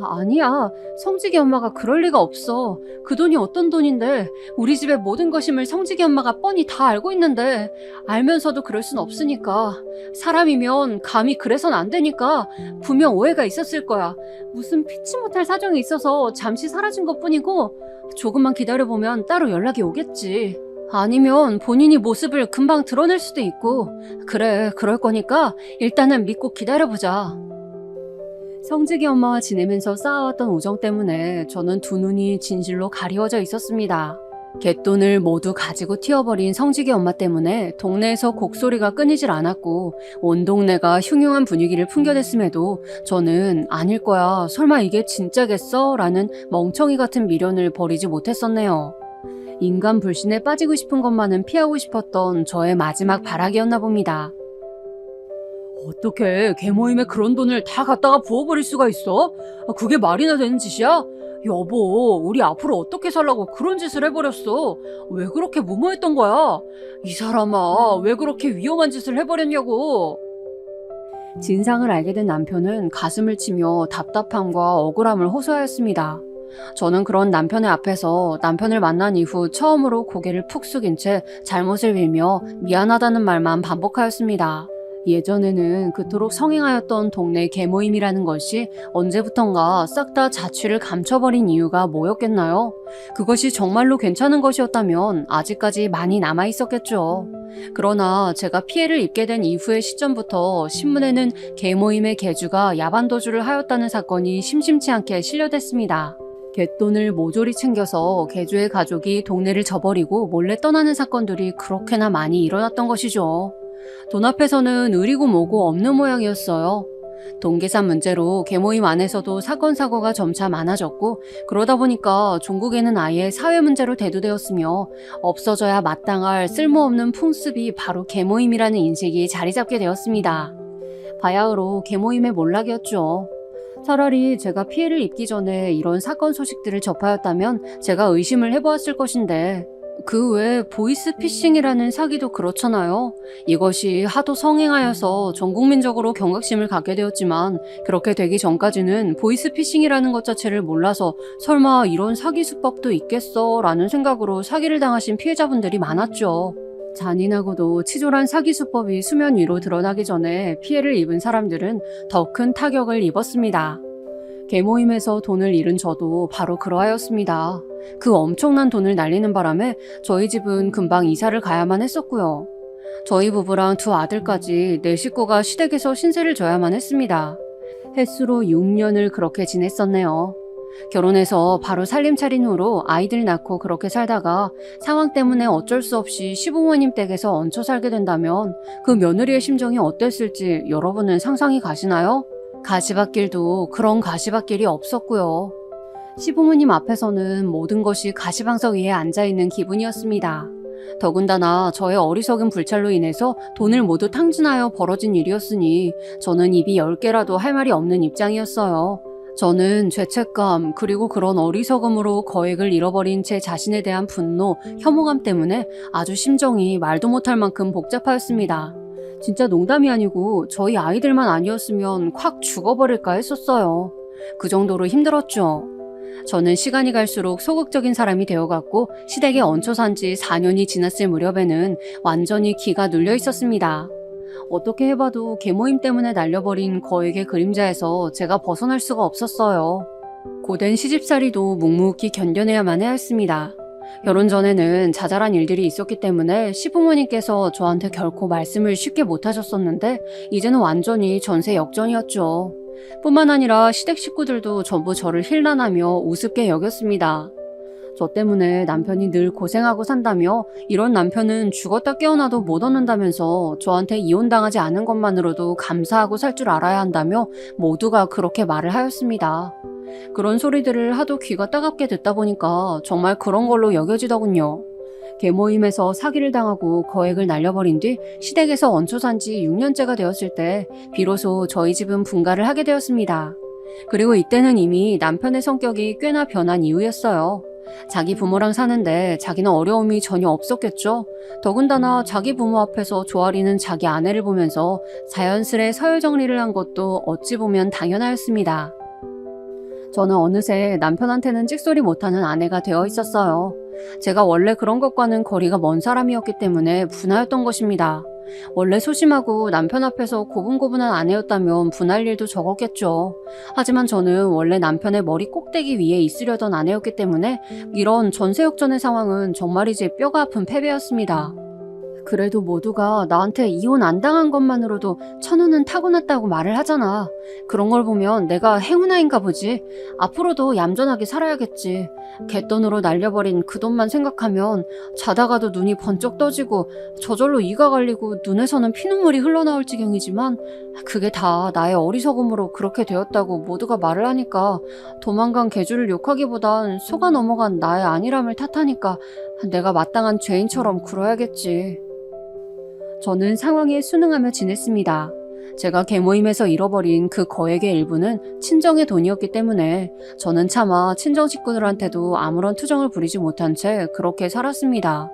Speaker 2: 아니야, 성직이 엄마가 그럴 리가 없어. 그 돈이 어떤 돈인데 우리 집의 모든 것임을 성직이 엄마가 뻔히 다 알고 있는데 알면서도 그럴 순 없으니까. 사람이면 감히 그래선 안 되니까 분명 오해가 있었을 거야. 무슨 피치 못할 사정이 있어서 잠시 사라진 것뿐이고 조금만 기다려보면 따로 연락이 오겠지. 아니면 본인이 모습을 금방 드러낼 수도 있고. 그래, 그럴 거니까 일단은 믿고 기다려보자. 성직이 엄마와 지내면서 쌓아왔던 우정 때문에 저는 두 눈이 진실로 가리워져 있었습니다. 갯돈을 모두 가지고 튀어버린 성직이 엄마 때문에 동네에서 곡소리가 끊이질 않았고 온 동네가 흉흉한 분위기를 풍겨댔음에도 저는 아닐 거야, 설마 이게 진짜겠어? 라는 멍청이 같은 미련을 버리지 못했었네요. 인간 불신에 빠지고 싶은 것만은 피하고 싶었던 저의 마지막 발악이었나 봅니다. 어떻게 계모임에 그런 돈을 다 갖다가 부어버릴 수가 있어? 그게 말이나 되는 짓이야? 여보, 우리 앞으로 어떻게 살라고 그런 짓을 해버렸어? 왜 그렇게 무모했던 거야? 이 사람아, 왜 그렇게 위험한 짓을 해버렸냐고. 진상을 알게 된 남편은 가슴을 치며 답답함과 억울함을 호소하였습니다. 저는 그런 남편의 앞에서 남편을 만난 이후 처음으로 고개를 푹 숙인 채 잘못을 빌며 미안하다는 말만 반복하였습니다. 예전에는 그토록 성행하였던 동네 계모임이라는 것이 언제부턴가 싹 다 자취를 감춰버린 이유가 뭐였겠나요? 그것이 정말로 괜찮은 것이었다면 아직까지 많이 남아있었겠죠. 그러나 제가 피해를 입게 된 이후의 시점부터 신문에는 계모임의 계주가 야반도주를 하였다는 사건이 심심치 않게 실려댔습니다. 갯돈을 모조리 챙겨서 계주의 가족이 동네를 저버리고 몰래 떠나는 사건들이 그렇게나 많이 일어났던 것이죠. 돈 앞에서는 의리고 뭐고 없는 모양이었어요. 동계산 문제로 계모임 안에서도 사건 사고가 점차 많아졌고 그러다 보니까 종국에는 아예 사회 문제로 대두되었으며 없어져야 마땅할 쓸모없는 풍습이 바로 계모임이라는 인식이 자리 잡게 되었습니다. 바야흐로 계모임의 몰락이었죠. 차라리 제가 피해를 입기 전에 이런 사건 소식들을 접하였다면 제가 의심을 해보았을 것인데 그 외에 보이스피싱이라는 사기도 그렇잖아요. 이것이 하도 성행하여서 전 국민적으로 경각심을 갖게 되었지만 그렇게 되기 전까지는 보이스피싱이라는 것 자체를 몰라서 설마 이런 사기 수법도 있겠어 라는 생각으로 사기를 당하신 피해자분들이 많았죠. 잔인하고도 치졸한 사기 수법이 수면 위로 드러나기 전에 피해를 입은 사람들은 더 큰 타격을 입었습니다. 개모임에서 돈을 잃은 저도 바로 그러하였습니다. 그 엄청난 돈을 날리는 바람에 저희 집은 금방 이사를 가야만 했었고요. 저희 부부랑 두 아들까지 네 식구가 시댁에서 신세를 져야만 했습니다. 횟수로 6년을 그렇게 지냈었네요. 결혼해서 바로 살림 차린 후로 아이들 낳고 그렇게 살다가 상황 때문에 어쩔 수 없이 시부모님 댁에서 얹혀 살게 된다면 그 며느리의 심정이 어땠을지 여러분은 상상이 가시나요? 가시밭길도 그런 가시밭길이 없었고요. 시부모님 앞에서는 모든 것이 가시방석 위에 앉아있는 기분이었습니다. 더군다나 저의 어리석은 불찰로 인해서 돈을 모두 탕진하여 벌어진 일이었으니 저는 입이 10개라도 할 말이 없는 입장이었어요. 저는 죄책감 그리고 그런 어리석음으로 거액을 잃어버린 제 자신에 대한 분노, 혐오감 때문에 아주 심정이 말도 못할 만큼 복잡하였습니다. 진짜 농담이 아니고 저희 아이들만 아니었으면 콱 죽어버릴까 했었어요. 그 정도로 힘들었죠. 저는 시간이 갈수록 소극적인 사람이 되어갔고 시댁에 얹혀 산 지 4년이 지났을 무렵에는 완전히 기가 눌려 있었습니다. 어떻게 해봐도 계모임 때문에 날려버린 거액의 그림자에서 제가 벗어날 수가 없었어요. 고된 시집살이도 묵묵히 견뎌내야만 해야 했습니다. 결혼 전에는 자잘한 일들이 있었기 때문에 시부모님께서 저한테 결코 말씀을 쉽게 못하셨었는데 이제는 완전히 전세 역전이었죠. 뿐만 아니라 시댁 식구들도 전부 저를 힐난하며 우습게 여겼습니다. 저 때문에 남편이 늘 고생하고 산다며 이런 남편은 죽었다 깨어나도 못 얻는다면서 저한테 이혼당하지 않은 것만으로도 감사하고 살 줄 알아야 한다며 모두가 그렇게 말을 하였습니다. 그런 소리들을 하도 귀가 따갑게 듣다 보니까 정말 그런 걸로 여겨지더군요. 계모임에서 사기를 당하고 거액을 날려버린 뒤 시댁에서 얹혀 산 지 6년째가 되었을 때 비로소 저희 집은 분가를 하게 되었습니다. 그리고 이때는 이미 남편의 성격이 꽤나 변한 이후였어요. 자기 부모랑 사는데 자기는 어려움이 전혀 없었겠죠. 더군다나 자기 부모 앞에서 조아리는 자기 아내를 보면서 자연스레 서열 정리를 한 것도 어찌 보면 당연하였습니다. 저는 어느새 남편한테는 찍소리 못하는 아내가 되어 있었어요. 제가 원래 그런 것과는 거리가 먼 사람이었기 때문에 분하였던 것입니다. 원래 소심하고 남편 앞에서 고분고분한 아내였다면 분할 일도 적었겠죠. 하지만 저는 원래 남편의 머리 꼭대기 위에 있으려던 아내였기 때문에 이런 전세역전의 상황은 정말이지 뼈가 아픈 패배였습니다. 그래도 모두가 나한테 이혼 안 당한 것만으로도 천우는 타고났다고 말을 하잖아. 그런 걸 보면 내가 행운아인가 보지. 앞으로도 얌전하게 살아야겠지. 갯돈으로 날려버린 그 돈만 생각하면 자다가도 눈이 번쩍 떠지고 저절로 이가 갈리고 눈에서는 피눈물이 흘러나올 지경이지만 그게 다 나의 어리석음으로 그렇게 되었다고 모두가 말을 하니까 도망간 개주를 욕하기보단 속아 넘어간 나의 안일함을 탓하니까 내가 마땅한 죄인처럼 굴어야겠지. 저는 상황에 순응하며 지냈습니다. 제가 계모임에서 잃어버린 그 거액의 일부는 친정의 돈이었기 때문에 저는 차마 친정 식구들한테도 아무런 투정을 부리지 못한 채 그렇게 살았습니다.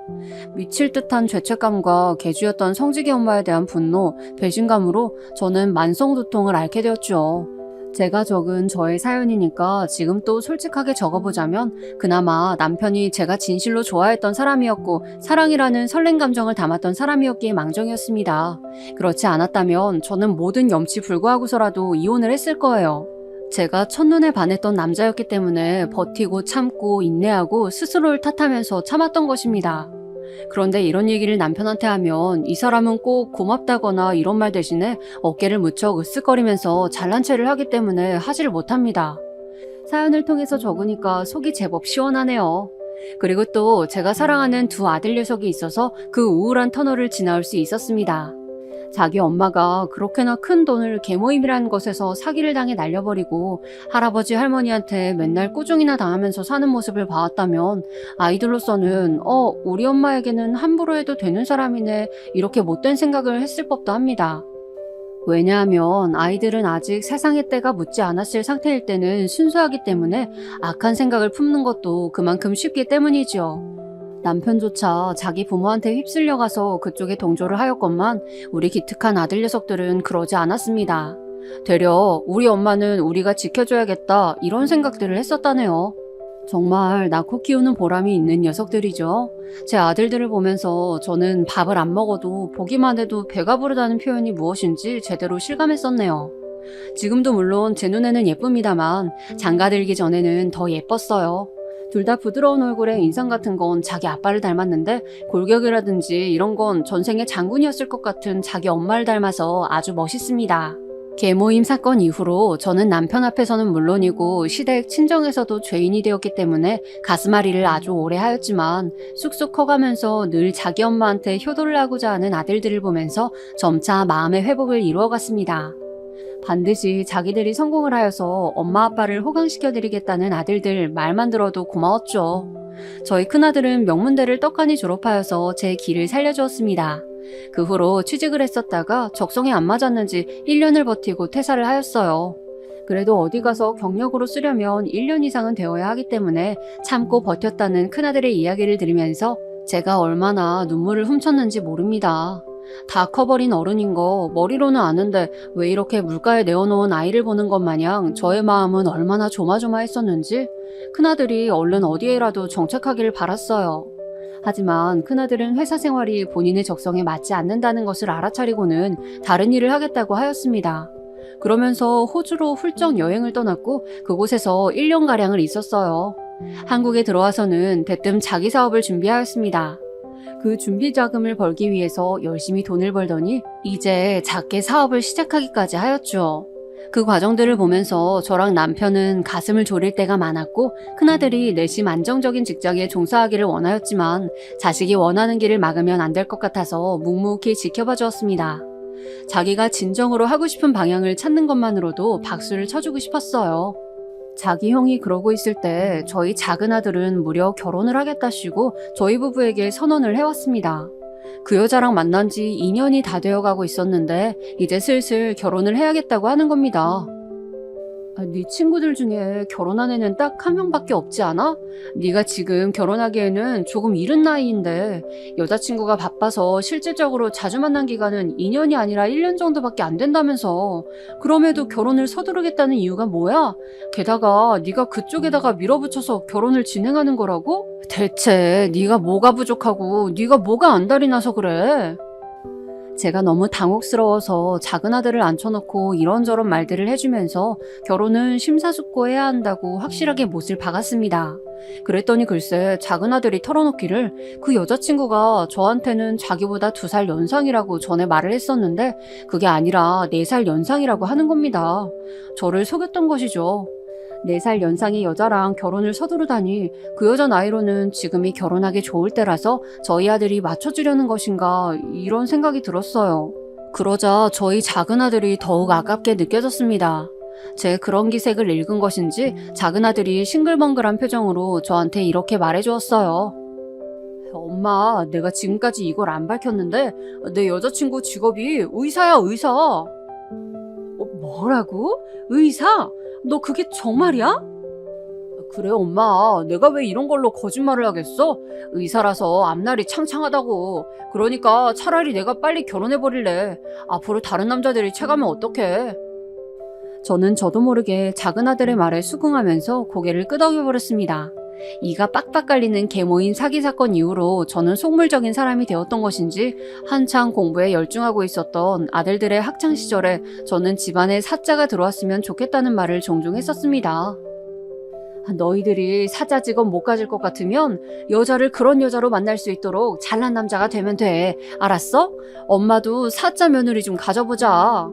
Speaker 2: 미칠 듯한 죄책감과 개주였던 성직의 엄마에 대한 분노, 배신감으로 저는 만성두통을 앓게 되었죠. 제가 적은 저의 사연이니까 지금 또 솔직하게 적어보자면 그나마 남편이 제가 진실로 좋아했던 사람이었고 사랑이라는 설렘 감정을 담았던 사람이었기에 망정이었습니다. 그렇지 않았다면 저는 모든 염치 불구하고서라도 이혼을 했을 거예요. 제가 첫눈에 반했던 남자였기 때문에 버티고 참고 인내하고 스스로를 탓하면서 참았던 것입니다. 그런데 이런 얘기를 남편한테 하면 이 사람은 꼭 고맙다거나 이런 말 대신에 어깨를 무척 으쓱거리면서 잘난 체를 하기 때문에 하지를 못합니다. 사연을 통해서 적으니까 속이 제법 시원하네요. 그리고 또 제가 사랑하는 두 아들 녀석이 있어서 그 우울한 터널을 지나올 수 있었습니다. 자기 엄마가 그렇게나 큰 돈을 계모임이라는 것에서 사기를 당해 날려버리고 할아버지 할머니한테 맨날 꾸중이나 당하면서 사는 모습을 봐왔다면 아이들로서는 우리 엄마에게는 함부로 해도 되는 사람이네 이렇게 못된 생각을 했을 법도 합니다. 왜냐하면 아이들은 아직 세상의 때가 묻지 않았을 상태일 때는 순수하기 때문에 악한 생각을 품는 것도 그만큼 쉽기 때문이죠. 남편조차 자기 부모한테 휩쓸려가서 그쪽에 동조를 하였건만 우리 기특한 아들 녀석들은 그러지 않았습니다. 되려 우리 엄마는 우리가 지켜줘야겠다 이런 생각들을 했었다네요. 정말 낳고 키우는 보람이 있는 녀석들이죠. 제 아들들을 보면서 저는 밥을 안 먹어도 보기만 해도 배가 부르다는 표현이 무엇인지 제대로 실감했었네요. 지금도 물론 제 눈에는 예쁩니다만 장가들기 전에는 더 예뻤어요. 둘 다 부드러운 얼굴에 인상 같은 건 자기 아빠를 닮았는데 골격이라든지 이런 건 전생에 장군이었을 것 같은 자기 엄마를 닮아서 아주 멋있습니다. 계모임 사건 이후로 저는 남편 앞에서는 물론이고 시댁 친정에서도 죄인이 되었기 때문에 가슴앓이를 아주 오래 하였지만 쑥쑥 커가면서 늘 자기 엄마한테 효도를 하고자 하는 아들들을 보면서 점차 마음의 회복을 이루어갔습니다. 반드시 자기들이 성공을 하여서 엄마 아빠를 호강시켜드리겠다는 아들들 말만 들어도 고마웠죠. 저희 큰아들은 명문대를 떡하니 졸업하여서 제 길을 살려주었습니다. 그 후로 취직을 했었다가 적성에 안 맞았는지 1년을 버티고 퇴사를 하였어요. 그래도 어디 가서 경력으로 쓰려면 1년 이상은 되어야 하기 때문에 참고 버텼다는 큰아들의 이야기를 들으면서 제가 얼마나 눈물을 훔쳤는지 모릅니다. 다 커버린 어른인 거 머리로는 아는데 왜 이렇게 물가에 내어놓은 아이를 보는 것 마냥 저의 마음은 얼마나 조마조마했었는지 큰아들이 얼른 어디에라도 정착하기를 바랐어요. 하지만 큰아들은 회사 생활이 본인의 적성에 맞지 않는다는 것을 알아차리고는 다른 일을 하겠다고 하였습니다. 그러면서 호주로 훌쩍 여행을 떠났고 그곳에서 1년가량을 있었어요. 한국에 들어와서는 대뜸 자기 사업을 준비하였습니다. 그 준비 자금을 벌기 위해서 열심히 돈을 벌더니 이제 작게 사업을 시작하기까지 하였죠. 그 과정들을 보면서 저랑 남편은 가슴을 졸일 때가 많았고 큰아들이 내심 안정적인 직장에 종사하기를 원하였지만 자식이 원하는 길을 막으면 안 될 것 같아서 묵묵히 지켜봐 주었습니다. 자기가 진정으로 하고 싶은 방향을 찾는 것만으로도 박수를 쳐주고 싶었어요. 자기 형이 그러고 있을 때 저희 작은 아들은 무려 결혼을 하겠다시고 저희 부부에게 선언을 해왔습니다. 그 여자랑 만난 지 2년이 다 되어가고 있었는데 이제 슬슬 결혼을 해야겠다고 하는 겁니다. 네 친구들 중에 결혼한 애는 딱 한 명밖에 없지 않아? 네가 지금 결혼하기에는 조금 이른 나이인데 여자친구가 바빠서 실질적으로 자주 만난 기간은 2년이 아니라 1년 정도밖에 안 된다면서. 그럼에도 결혼을 서두르겠다는 이유가 뭐야? 게다가 네가 그쪽에다가 밀어붙여서 결혼을 진행하는 거라고? 대체 네가 뭐가 부족하고 네가 뭐가 안달이 나서 그래? 제가 너무 당혹스러워서 작은 아들을 앉혀놓고 이런저런 말들을 해주면서 결혼은 심사숙고해야 한다고 확실하게 못을 박았습니다. 그랬더니 글쎄 작은 아들이 털어놓기를 그 여자친구가 저한테는 자기보다 2살 연상이라고 전에 말을 했었는데 그게 아니라 4살 연상이라고 하는 겁니다. 저를 속였던 것이죠. 4살 연상의 여자랑 결혼을 서두르다니 그 여자 나이로는 지금이 결혼하기 좋을 때라서 저희 아들이 맞춰주려는 것인가 이런 생각이 들었어요. 그러자 저희 작은 아들이 더욱 아깝게 느껴졌습니다. 제 그런 기색을 읽은 것인지 작은 아들이 싱글벙글한 표정으로 저한테 이렇게 말해주었어요. 엄마, 내가 지금까지 이걸 안 밝혔는데 내 여자친구 직업이 의사야, 의사. 뭐라고? 의사? 너 그게 정말이야? 그래 엄마, 내가 왜 이런 걸로 거짓말을 하겠어? 의사라서 앞날이 창창하다고. 그러니까 차라리 내가 빨리 결혼해버릴래. 앞으로 다른 남자들이 채가면 어떡해. 저는 저도 모르게 작은 아들의 말에 수긍하면서 고개를 끄덕여버렸습니다. 이가 빡빡 깔리는 계모인 사기 사건 이후로 저는 속물적인 사람이 되었던 것인지 한창 공부에 열중하고 있었던 아들들의 학창 시절에 저는 집안에 사자가 들어왔으면 좋겠다는 말을 종종 했었습니다. 너희들이 사자 직업 못 가질 것 같으면 여자를 그런 여자로 만날 수 있도록 잘난 남자가 되면 돼. 알았어? 엄마도 사자 며느리 좀 가져보자.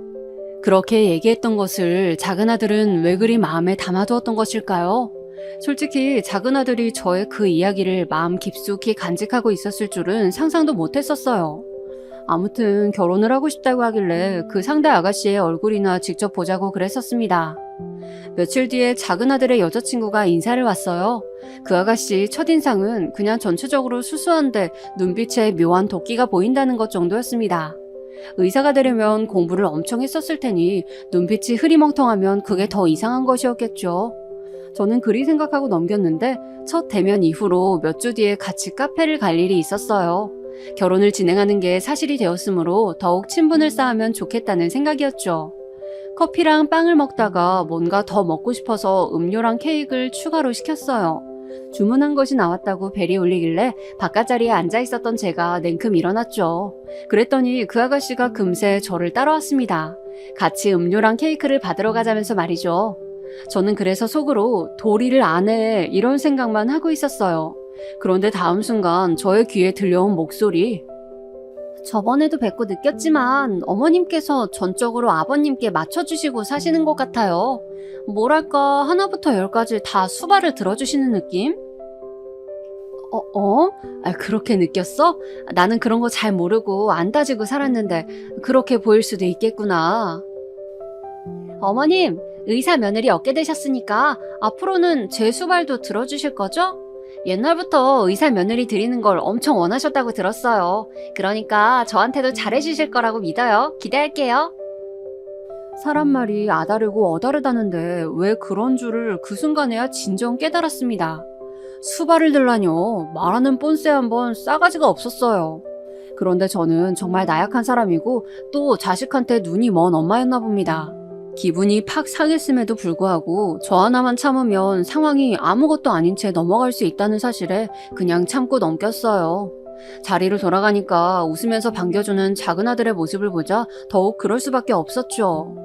Speaker 2: 그렇게 얘기했던 것을 작은 아들은 왜 그리 마음에 담아두었던 것일까요? 솔직히 작은 아들이 저의 그 이야기를 마음 깊숙이 간직하고 있었을 줄은 상상도 못했었어요. 아무튼 결혼을 하고 싶다고 하길래 그 상대 아가씨의 얼굴이나 직접 보자고 그랬었습니다. 며칠 뒤에 작은 아들의 여자친구가 인사를 왔어요. 그 아가씨 첫인상은 그냥 전체적으로 수수한데 눈빛에 묘한 도끼가 보인다는 것 정도였습니다. 의사가 되려면 공부를 엄청 했었을 테니 눈빛이 흐리멍텅하면 그게 더 이상한 것이었겠죠. 저는 그리 생각하고 넘겼는데 첫 대면 이후로 몇 주 뒤에 같이 카페를 갈 일이 있었어요. 결혼을 진행하는 게 사실이 되었으므로 더욱 친분을 쌓으면 좋겠다는 생각이었죠. 커피랑 빵을 먹다가 뭔가 더 먹고 싶어서 음료랑 케이크를 추가로 시켰어요. 주문한 것이 나왔다고 벨이 울리길래 바깥 자리에 앉아 있었던 제가 냉큼 일어났죠. 그랬더니 그 아가씨가 금세 저를 따라왔습니다. 같이 음료랑 케이크를 받으러 가자면서 말이죠. 저는 그래서 속으로 도리를 안 해 이런 생각만 하고 있었어요. 그런데 다음 순간 저의 귀에 들려온 목소리. 저번에도 뵙고 느꼈지만 어머님께서 전적으로 아버님께 맞춰주시고 사시는 것 같아요. 뭐랄까 하나부터 열까지 다 수발을 들어주시는 느낌? 그렇게 느꼈어? 나는 그런 거 잘 모르고 안 따지고 살았는데 그렇게 보일 수도 있겠구나. 어머님, 의사 며느리 얻게 되셨으니까 앞으로는 제 수발도 들어주실 거죠? 옛날부터 의사 며느리 드리는 걸 엄청 원하셨다고 들었어요. 그러니까 저한테도 잘해주실 거라고 믿어요. 기대할게요. 사람 말이 아다르고 어다르다는데 왜 그런 줄을 그 순간에야 진정 깨달았습니다. 수발을 들라뇨. 말하는 뻔세 한번 싸가지가 없었어요. 그런데 저는 정말 나약한 사람이고 또 자식한테 눈이 먼 엄마였나 봅니다. 기분이 팍 상했음에도 불구하고 저 하나만 참으면 상황이 아무것도 아닌 채 넘어갈 수 있다는 사실에 그냥 참고 넘겼어요. 자리로 돌아가니까 웃으면서 반겨주는 작은 아들의 모습을 보자 더욱 그럴 수밖에 없었죠.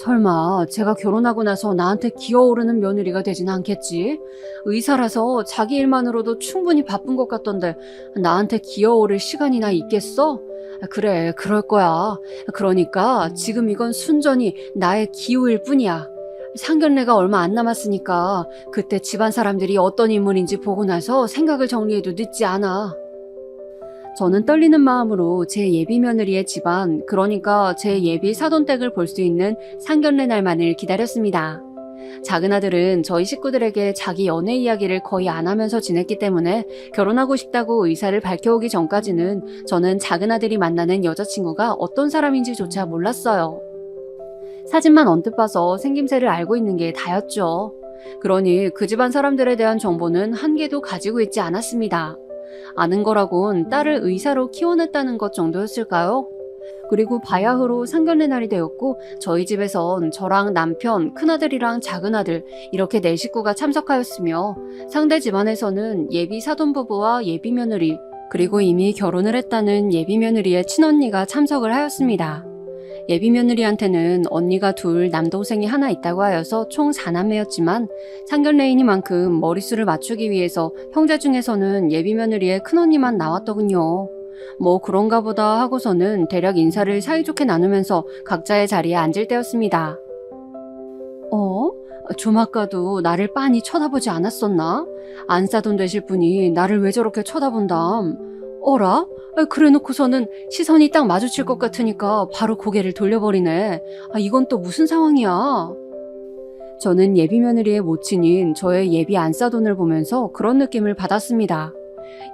Speaker 2: 설마 제가 결혼하고 나서 나한테 기어오르는 며느리가 되진 않겠지? 의사라서 자기 일만으로도 충분히 바쁜 것 같던데 나한테 기어오를 시간이나 있겠어? 그래, 그럴 거야. 그러니까 지금 이건 순전히 나의 기우일 뿐이야. 상견례가 얼마 안 남았으니까 그때 집안 사람들이 어떤 인물인지 보고 나서 생각을 정리해도 늦지 않아. 저는 떨리는 마음으로 제 예비 며느리의 집안, 그러니까 제 예비 사돈댁을 볼 수 있는 상견례 날만을 기다렸습니다. 작은 아들은 저희 식구들에게 자기 연애 이야기를 거의 안 하면서 지냈기 때문에 결혼하고 싶다고 의사를 밝혀오기 전까지는 저는 작은 아들이 만나는 여자친구가 어떤 사람인지조차 몰랐어요. 사진만 언뜻 봐서 생김새를 알고 있는 게 다였죠. 그러니 그 집안 사람들에 대한 정보는 한 개도 가지고 있지 않았습니다. 아는 거라곤 딸을 의사로 키워냈다는 것 정도였을까요? 그리고 바야흐로 상견례 날이 되었고 저희 집에선 저랑 남편, 큰아들이랑 작은아들 이렇게 4식구가 참석하였으며 상대 집안에서는 예비 사돈부부와 예비 며느리 그리고 이미 결혼을 했다는 예비 며느리의 친언니가 참석을 하였습니다. 예비 며느리한테는 언니가 2, 남동생이 하나 있다고 하여서 총 4남매였지만 상견례이니만큼 머릿수를 맞추기 위해서 형제 중에서는 예비 며느리의 큰언니만 나왔더군요. 뭐 그런가 보다 하고서는 대략 인사를 사이좋게 나누면서 각자의 자리에 앉을 때였습니다. 좀 아까도 나를 빤히 쳐다보지 않았었나? 안싸돈 되실 분이 나를 왜 저렇게 쳐다본담? 어라? 그래놓고서는 시선이 딱 마주칠 것 같으니까 바로 고개를 돌려버리네. 이건 또 무슨 상황이야? 저는 예비 며느리의 모친인 저의 예비 안싸돈을 보면서 그런 느낌을 받았습니다.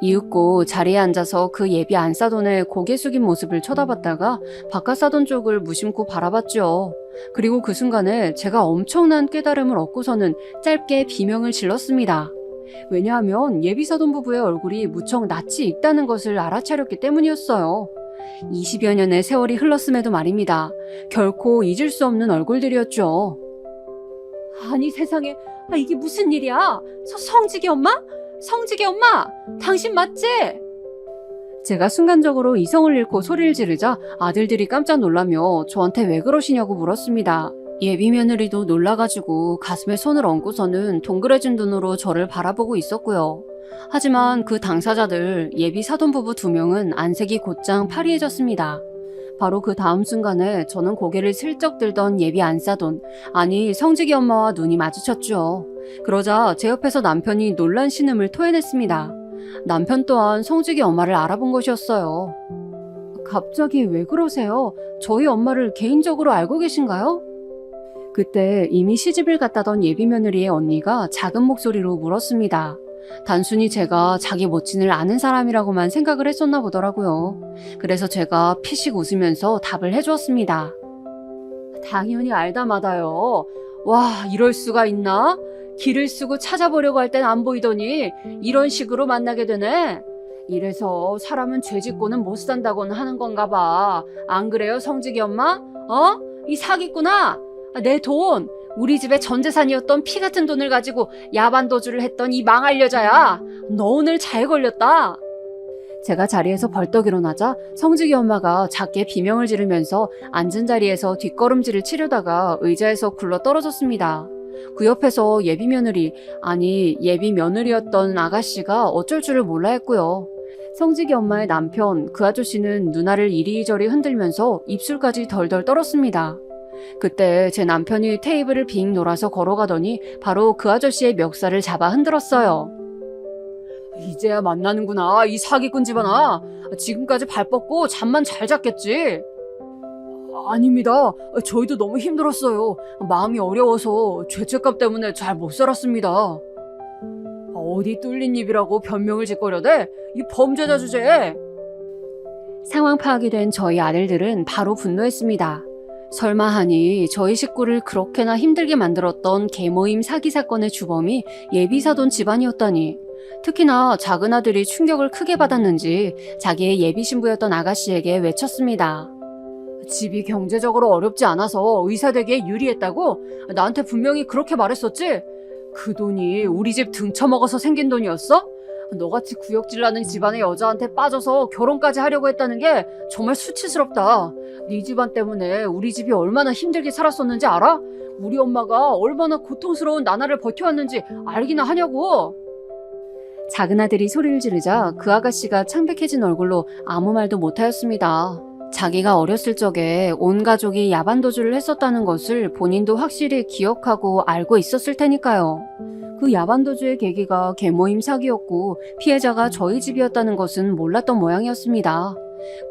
Speaker 2: 이윽고 자리에 앉아서 그 예비 안싸돈의 고개 숙인 모습을 쳐다봤다가 바깥 사돈 쪽을 무심코 바라봤죠. 그리고 그 순간에 제가 엄청난 깨달음을 얻고서는 짧게 비명을 질렀습니다. 왜냐하면 예비 사돈 부부의 얼굴이 무척 낯이 익다는 것을 알아차렸기 때문이었어요. 20여 년의 세월이 흘렀음에도 말입니다. 결코 잊을 수 없는 얼굴들이었죠. 아니 세상에, 이게 무슨 일이야? 성직이 엄마? 성직이 엄마! 당신 맞지? 제가 순간적으로 이성을 잃고 소리를 지르자 아들들이 깜짝 놀라며 저한테 왜 그러시냐고 물었습니다. 예비 며느리도 놀라가지고 가슴에 손을 얹고서는 동그래진 눈으로 저를 바라보고 있었고요. 하지만 그 당사자들 예비 사돈부부 2명은 안색이 곧장 파리해졌습니다. 바로 그 다음 순간에 저는 고개를 슬쩍 들던 예비 안싸돈, 아니 성직이 엄마와 눈이 마주쳤죠. 그러자 제 옆에서 남편이 놀란 신음을 토해냈습니다. 남편 또한 성직이 엄마를 알아본 것이었어요. 갑자기 왜 그러세요? 저희 엄마를 개인적으로 알고 계신가요? 그때 이미 시집을 갔다던 예비 며느리의 언니가 작은 목소리로 물었습니다. 단순히 제가 자기 모친을 아는 사람이라고만 생각을 했었나 보더라고요. 그래서 제가 피식 웃으면서 답을 해주었습니다. 당연히 알다 마다요. 와, 이럴 수가 있나? 길을 쓰고 찾아보려고 할 땐 안 보이더니 이런 식으로 만나게 되네. 이래서 사람은 죄 짓고는 못 산다고는 하는 건가 봐. 안 그래요, 성직이 엄마? 이 사기꾼아! 내 돈! 우리 집의 전 재산이었던 피 같은 돈을 가지고 야반도주를 했던 이 망할 여자야. 너 오늘 잘 걸렸다. 제가 자리에서 벌떡 일어나자 성직이 엄마가 작게 비명을 지르면서 앉은 자리에서 뒷걸음질을 치려다가 의자에서 굴러 떨어졌습니다. 그 옆에서 예비 며느리, 아니 예비 며느리였던 아가씨가 어쩔 줄을 몰라 했고요. 성직이 엄마의 남편, 그 아저씨는 누나를 이리저리 흔들면서 입술까지 덜덜 떨었습니다. 그때 제 남편이 테이블을 빙 놀아서 걸어가더니 바로 그 아저씨의 멱살을 잡아 흔들었어요. 이제야 만나는구나, 이 사기꾼 집안아. 지금까지 발 뻗고 잠만 잘 잤겠지? 아닙니다. 저희도 너무 힘들었어요. 마음이 어려워서 죄책감 때문에 잘 못 살았습니다. 어디 뚫린 입이라고 변명을 짓거려대? 이 범죄자 주제에. 상황 파악이 된 저희 아들들은 바로 분노했습니다. 설마 하니 저희 식구를 그렇게나 힘들게 만들었던 계모임 사기 사건의 주범이 예비사돈 집안이었다니. 특히나 작은 아들이 충격을 크게 받았는지 자기의 예비 신부였던 아가씨에게 외쳤습니다. 집이 경제적으로 어렵지 않아서 의사 되기에 유리했다고? 나한테 분명히 그렇게 말했었지? 그 돈이 우리 집 등쳐먹어서 생긴 돈이었어? 너같이 구역질 나는 집안의 여자한테 빠져서 결혼까지 하려고 했다는 게 정말 수치스럽다. 네 집안 때문에 우리 집이 얼마나 힘들게 살았었는지 알아? 우리 엄마가 얼마나 고통스러운 나날을 버텨왔는지 알기나 하냐고. 작은 아들이 소리를 지르자 그 아가씨가 창백해진 얼굴로 아무 말도 못하였습니다. 자기가 어렸을 적에 온 가족이 야반도주를 했었다는 것을 본인도 확실히 기억하고 알고 있었을 테니까요. 그 야반도주의 계기가 계모임 사기였고 피해자가 저희 집이었다는 것은 몰랐던 모양이었습니다.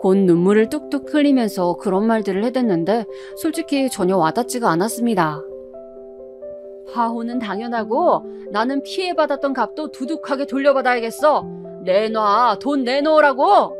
Speaker 2: 곧 눈물을 뚝뚝 흘리면서 그런 말들을 해댔는데 솔직히 전혀 와닿지가 않았습니다. 파혼은 당연하고 나는 피해받았던 값도 두둑하게 돌려받아야겠어. 내놔, 돈 내놓으라고.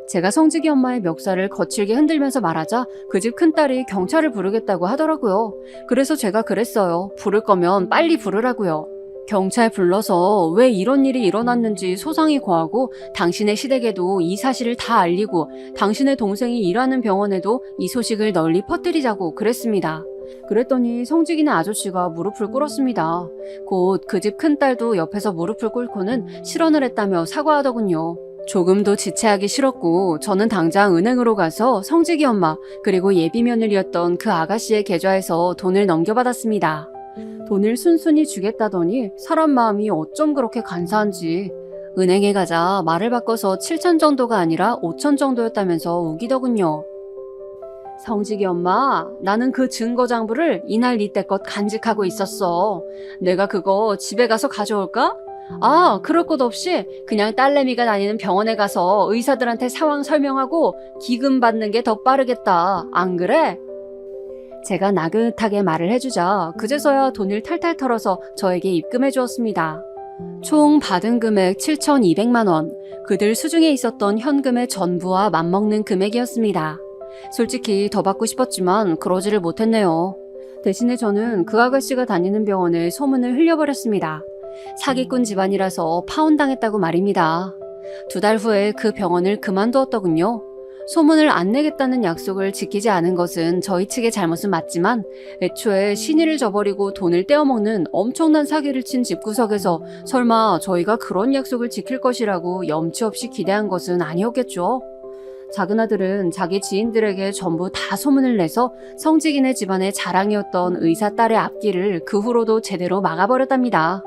Speaker 2: 제가 성직이 엄마의 멱살을 거칠게 흔들면서 말하자 그 집 큰딸이 경찰을 부르겠다고 하더라고요. 그래서 제가 그랬어요. 부를 거면 빨리 부르라고요. 경찰 불러서 왜 이런 일이 일어났는지 소상히 고하고 당신의 시댁에도 이 사실을 다 알리고 당신의 동생이 일하는 병원에도 이 소식을 널리 퍼뜨리자고 그랬습니다. 그랬더니 성직이네 아저씨가 무릎을 꿇었습니다. 곧 그 집 큰딸도 옆에서 무릎을 꿇고는 실언을 했다며 사과하더군요. 조금도 지체하기 싫었고 저는 당장 은행으로 가서 성직이 엄마 그리고 예비 며느리였던 그 아가씨의 계좌에서 돈을 넘겨받았습니다. 돈을 순순히 주겠다더니 사람 마음이 어쩜 그렇게 간사한지. 은행에 가자 말을 바꿔서 7천 정도가 아니라 5천 정도였다면서 우기더군요. 성직이 엄마, 나는 그 증거장부를 이날 이때껏 간직하고 있었어. 내가 그거 집에 가서 가져올까? 그럴 것 없이 그냥 딸내미가 다니는 병원에 가서 의사들한테 상황 설명하고 기금 받는 게 더 빠르겠다. 안 그래? 제가 나긋하게 말을 해주자 그제서야 돈을 탈탈 털어서 저에게 입금해 주었습니다. 총 받은 금액 7,200만 원, 그들 수중에 있었던 현금의 전부와 맞먹는 금액이었습니다. 솔직히 더 받고 싶었지만 그러지를 못했네요. 대신에 저는 그 아가씨가 다니는 병원에 소문을 흘려버렸습니다. 사기꾼 집안이라서 파혼당했다고 말입니다. 2달 후에 그 병원을 그만두었더군요. 소문을 안 내겠다는 약속을 지키지 않은 것은 저희 측의 잘못은 맞지만 애초에 신의를 저버리고 돈을 떼어먹는 엄청난 사기를 친 집구석에서 설마 저희가 그런 약속을 지킬 것이라고 염치 없이 기대한 것은 아니었겠죠. 작은 아들은 자기 지인들에게 전부 다 소문을 내서 성직이네 집안의 자랑이었던 의사 딸의 앞길을 그 후로도 제대로 막아버렸답니다.